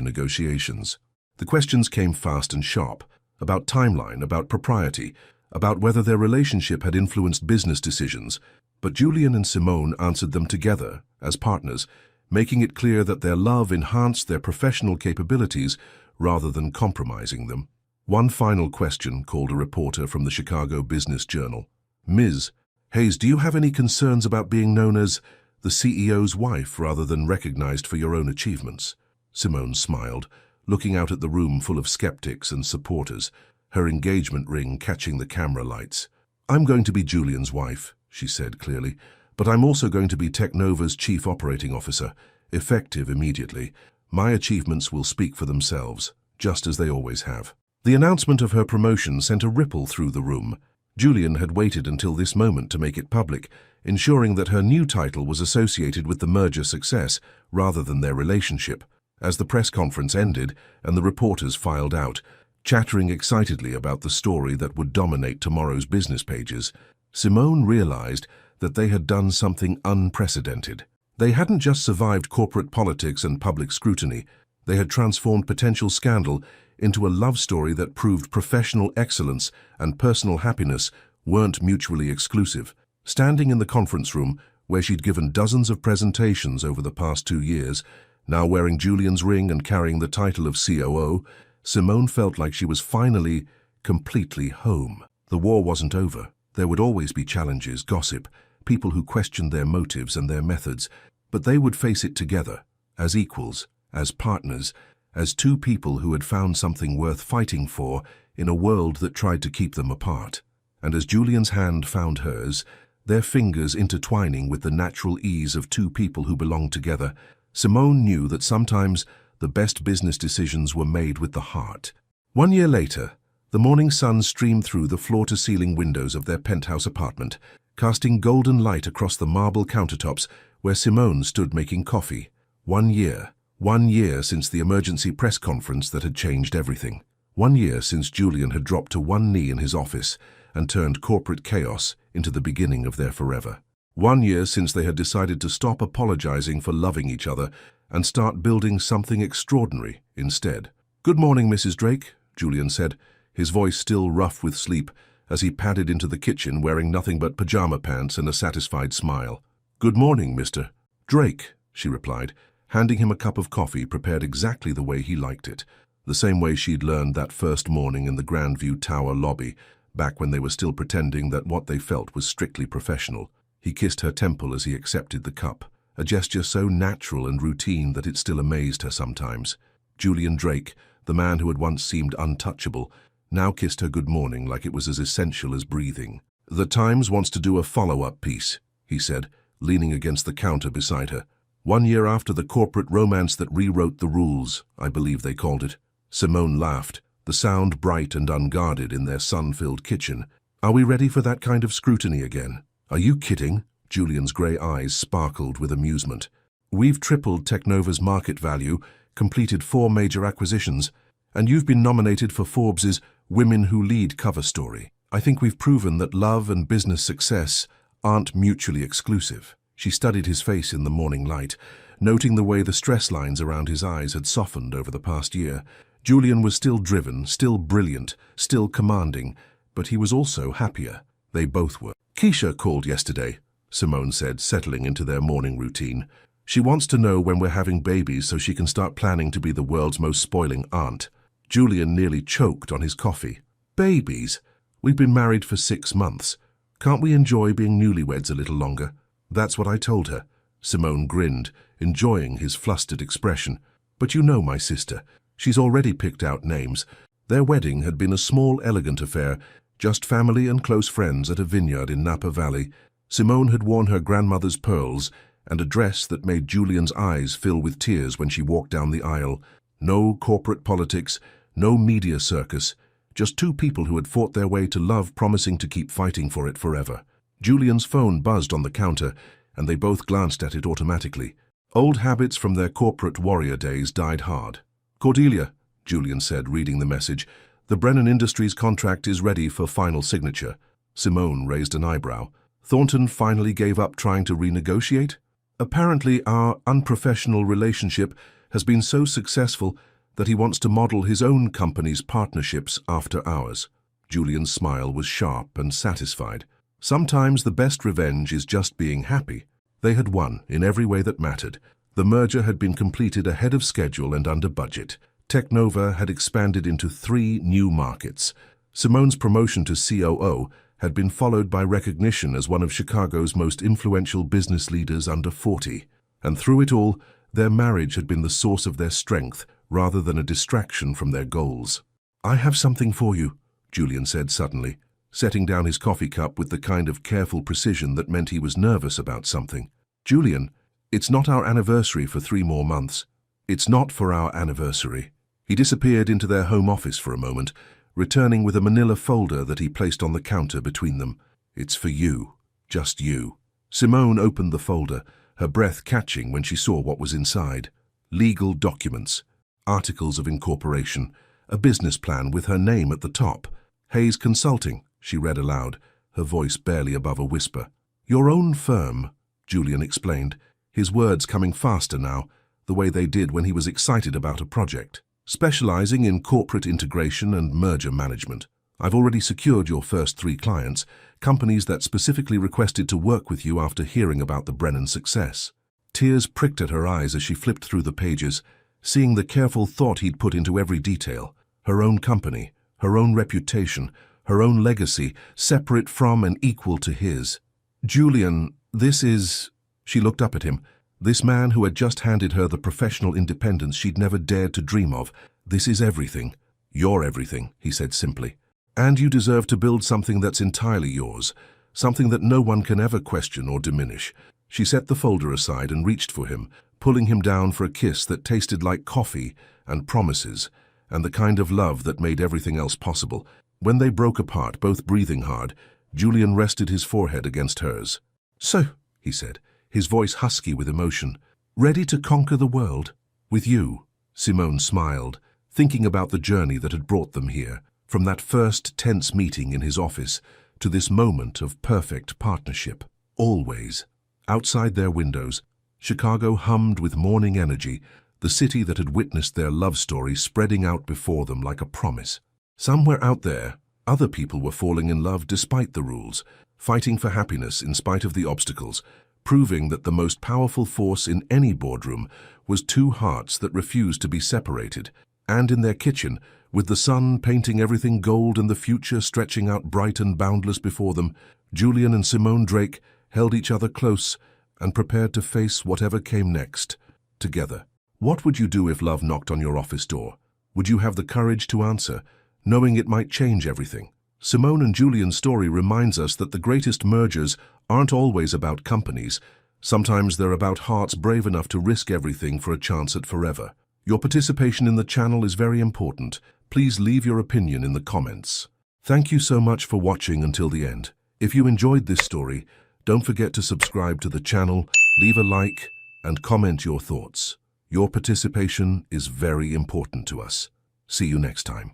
negotiations. The questions came fast and sharp, about timeline, about propriety, about whether their relationship had influenced business decisions, but Julian and Simone answered them together, as partners, making it clear that their love enhanced their professional capabilities rather than compromising them. One final question called a reporter from the Chicago Business Journal. "Ms. Hayes, do you have any concerns about being known as the CEO's wife rather than recognized for your own achievements?" Simone smiled, looking out at the room full of skeptics and supporters. her engagement ring catching the camera lights. "I'm going to be Julian's wife," she said clearly, "but I'm also going to be Technova's chief operating officer, effective immediately. My achievements will speak for themselves, just as they always have." The announcement of her promotion sent a ripple through the room. Julian had waited until this moment to make it public, ensuring that her new title was associated with the merger success rather than their relationship. As the press conference ended and the reporters filed out, chattering excitedly about the story that would dominate tomorrow's business pages, Simone realized that they had done something unprecedented. They hadn't just survived corporate politics and public scrutiny, they had transformed potential scandal into a love story that proved professional excellence and personal happiness weren't mutually exclusive. Standing in the conference room, where she'd given dozens of presentations over the past 2 years, now wearing Julian's ring and carrying the title of COO, Simone felt like she was finally, completely home. The war wasn't over. There would always be challenges, gossip, people who questioned their motives and their methods, but they would face it together, as equals, as partners, as two people who had found something worth fighting for in a world that tried to keep them apart. And as Julian's hand found hers, their fingers intertwining with the natural ease of two people who belonged together, Simone knew that sometimes the best business decisions were made with the heart. 1 year later, the morning sun streamed through the floor-to-ceiling windows of their penthouse apartment, casting golden light across the marble countertops where Simone stood making coffee. 1 year. 1 year since the emergency press conference that had changed everything. 1 year since Julian had dropped to one knee in his office and turned corporate chaos into the beginning of their forever. 1 year since they had decided to stop apologizing for loving each other and start building something extraordinary instead. "Good morning, Mrs. Drake," Julian said, his voice still rough with sleep, as he padded into the kitchen wearing nothing but pajama pants and a satisfied smile. "Good morning, Mr. Drake," she replied, handing him a cup of coffee prepared exactly the way he liked it, the same way she'd learned that first morning in the Grandview Tower lobby, back when they were still pretending that what they felt was strictly professional. He kissed her temple as he accepted the cup, a gesture so natural and routine that it still amazed her sometimes. Julian Drake, the man who had once seemed untouchable, now kissed her good morning like it was as essential as breathing. "The Times wants to do a follow-up piece," he said, leaning against the counter beside her. 1 year after the corporate romance that rewrote the rules, I believe they called it. Simone laughed, the sound bright and unguarded in their sun-filled kitchen. "Are we ready for that kind of scrutiny again?" "Are you kidding?" Julian's grey eyes sparkled with amusement. "We've tripled Technova's market value, completed 4 major acquisitions, and you've been nominated for Forbes's Women Who Lead cover story. I think we've proven that love and business success aren't mutually exclusive." She studied his face in the morning light, noting the way the stress lines around his eyes had softened over the past year. Julian was still driven, still brilliant, still commanding, but he was also happier. They both were. "Keisha called yesterday," Simone said, settling into their morning routine. "She wants to know when we're having babies so she can start planning to be the world's most spoiling aunt." Julian nearly choked on his coffee. "Babies? We've been married for 6 months. Can't we enjoy being newlyweds a little longer?" "That's what I told her." Simone grinned, enjoying his flustered expression. "But you know my sister. She's already picked out names." Their wedding had been a small, elegant affair, just family and close friends at a vineyard in Napa Valley. Simone had worn her grandmother's pearls and a dress that made Julian's eyes fill with tears when she walked down the aisle. No corporate politics, no media circus, just two people who had fought their way to love, promising to keep fighting for it forever. Julian's phone buzzed on the counter, and they both glanced at it automatically. Old habits from their corporate warrior days died hard. "Cordelia," Julian said, reading the message, "the Brennan Industries contract is ready for final signature." Simone raised an eyebrow. "Thornton finally gave up trying to renegotiate? Apparently our unprofessional relationship has been so successful that he wants to model his own company's partnerships after ours." Julian's smile was sharp and satisfied. Sometimes the best revenge is just being happy. They had won in every way that mattered. The merger had been completed ahead of schedule and under budget. Technova had expanded into 3 new markets. Simone's promotion to COO had been followed by recognition as one of Chicago's most influential business leaders under 40. And through it all, their marriage had been the source of their strength rather than a distraction from their goals. "I have something for you," Julian said suddenly, setting down his coffee cup with the kind of careful precision that meant he was nervous about something. Julian, it's not our anniversary for 3 more months. It's not for our anniversary. He disappeared into their home office for a moment, returning with a manila folder that he placed on the counter between them. It's for you. Just you. Simone opened the folder, her breath catching when she saw what was inside. Legal documents, articles of incorporation, a business plan with her name at the top. Hayes Consulting, she read aloud, her voice barely above a whisper. Your own firm, Julian explained, his words coming faster now, the way they did when he was excited about a project. Specializing in corporate integration and merger management. I've already secured your first 3 clients, companies that specifically requested to work with you after hearing about the Brennan success. Tears pricked at her eyes as she flipped through the pages, seeing the careful thought he'd put into every detail. Her own company, her own reputation, her own legacy, separate from and equal to his. Julian, this is... She looked up at him. This man who had just handed her the professional independence she'd never dared to dream of. This is everything. You're everything, he said simply. And you deserve to build something that's entirely yours, something that no one can ever question or diminish. She set the folder aside and reached for him, pulling him down for a kiss that tasted like coffee and promises, and the kind of love that made everything else possible. When they broke apart, both breathing hard, Julian rested his forehead against hers. So, he said, his voice husky with emotion, ready to conquer the world? With you, Simone smiled, thinking about the journey that had brought them here, from that first tense meeting in his office to this moment of perfect partnership. Always. Outside their windows, Chicago hummed with morning energy, the city that had witnessed their love story spreading out before them like a promise. Somewhere out there, other people were falling in love despite the rules, fighting for happiness in spite of the obstacles, proving that the most powerful force in any boardroom was 2 hearts that refused to be separated. And in their kitchen, with the sun painting everything gold and the future stretching out bright and boundless before them, Julian and Simone Drake held each other close and prepared to face whatever came next, together. What would you do if love knocked on your office door? Would you have the courage to answer, knowing it might change everything? Simone and Julian's story reminds us that the greatest mergers aren't always about companies. Sometimes they're about hearts brave enough to risk everything for a chance at forever. Your participation in the channel is very important. Please leave your opinion in the comments. Thank you so much for watching until the end. If you enjoyed this story, don't forget to subscribe to the channel, leave a like, and comment your thoughts. Your participation is very important to us. See you next time.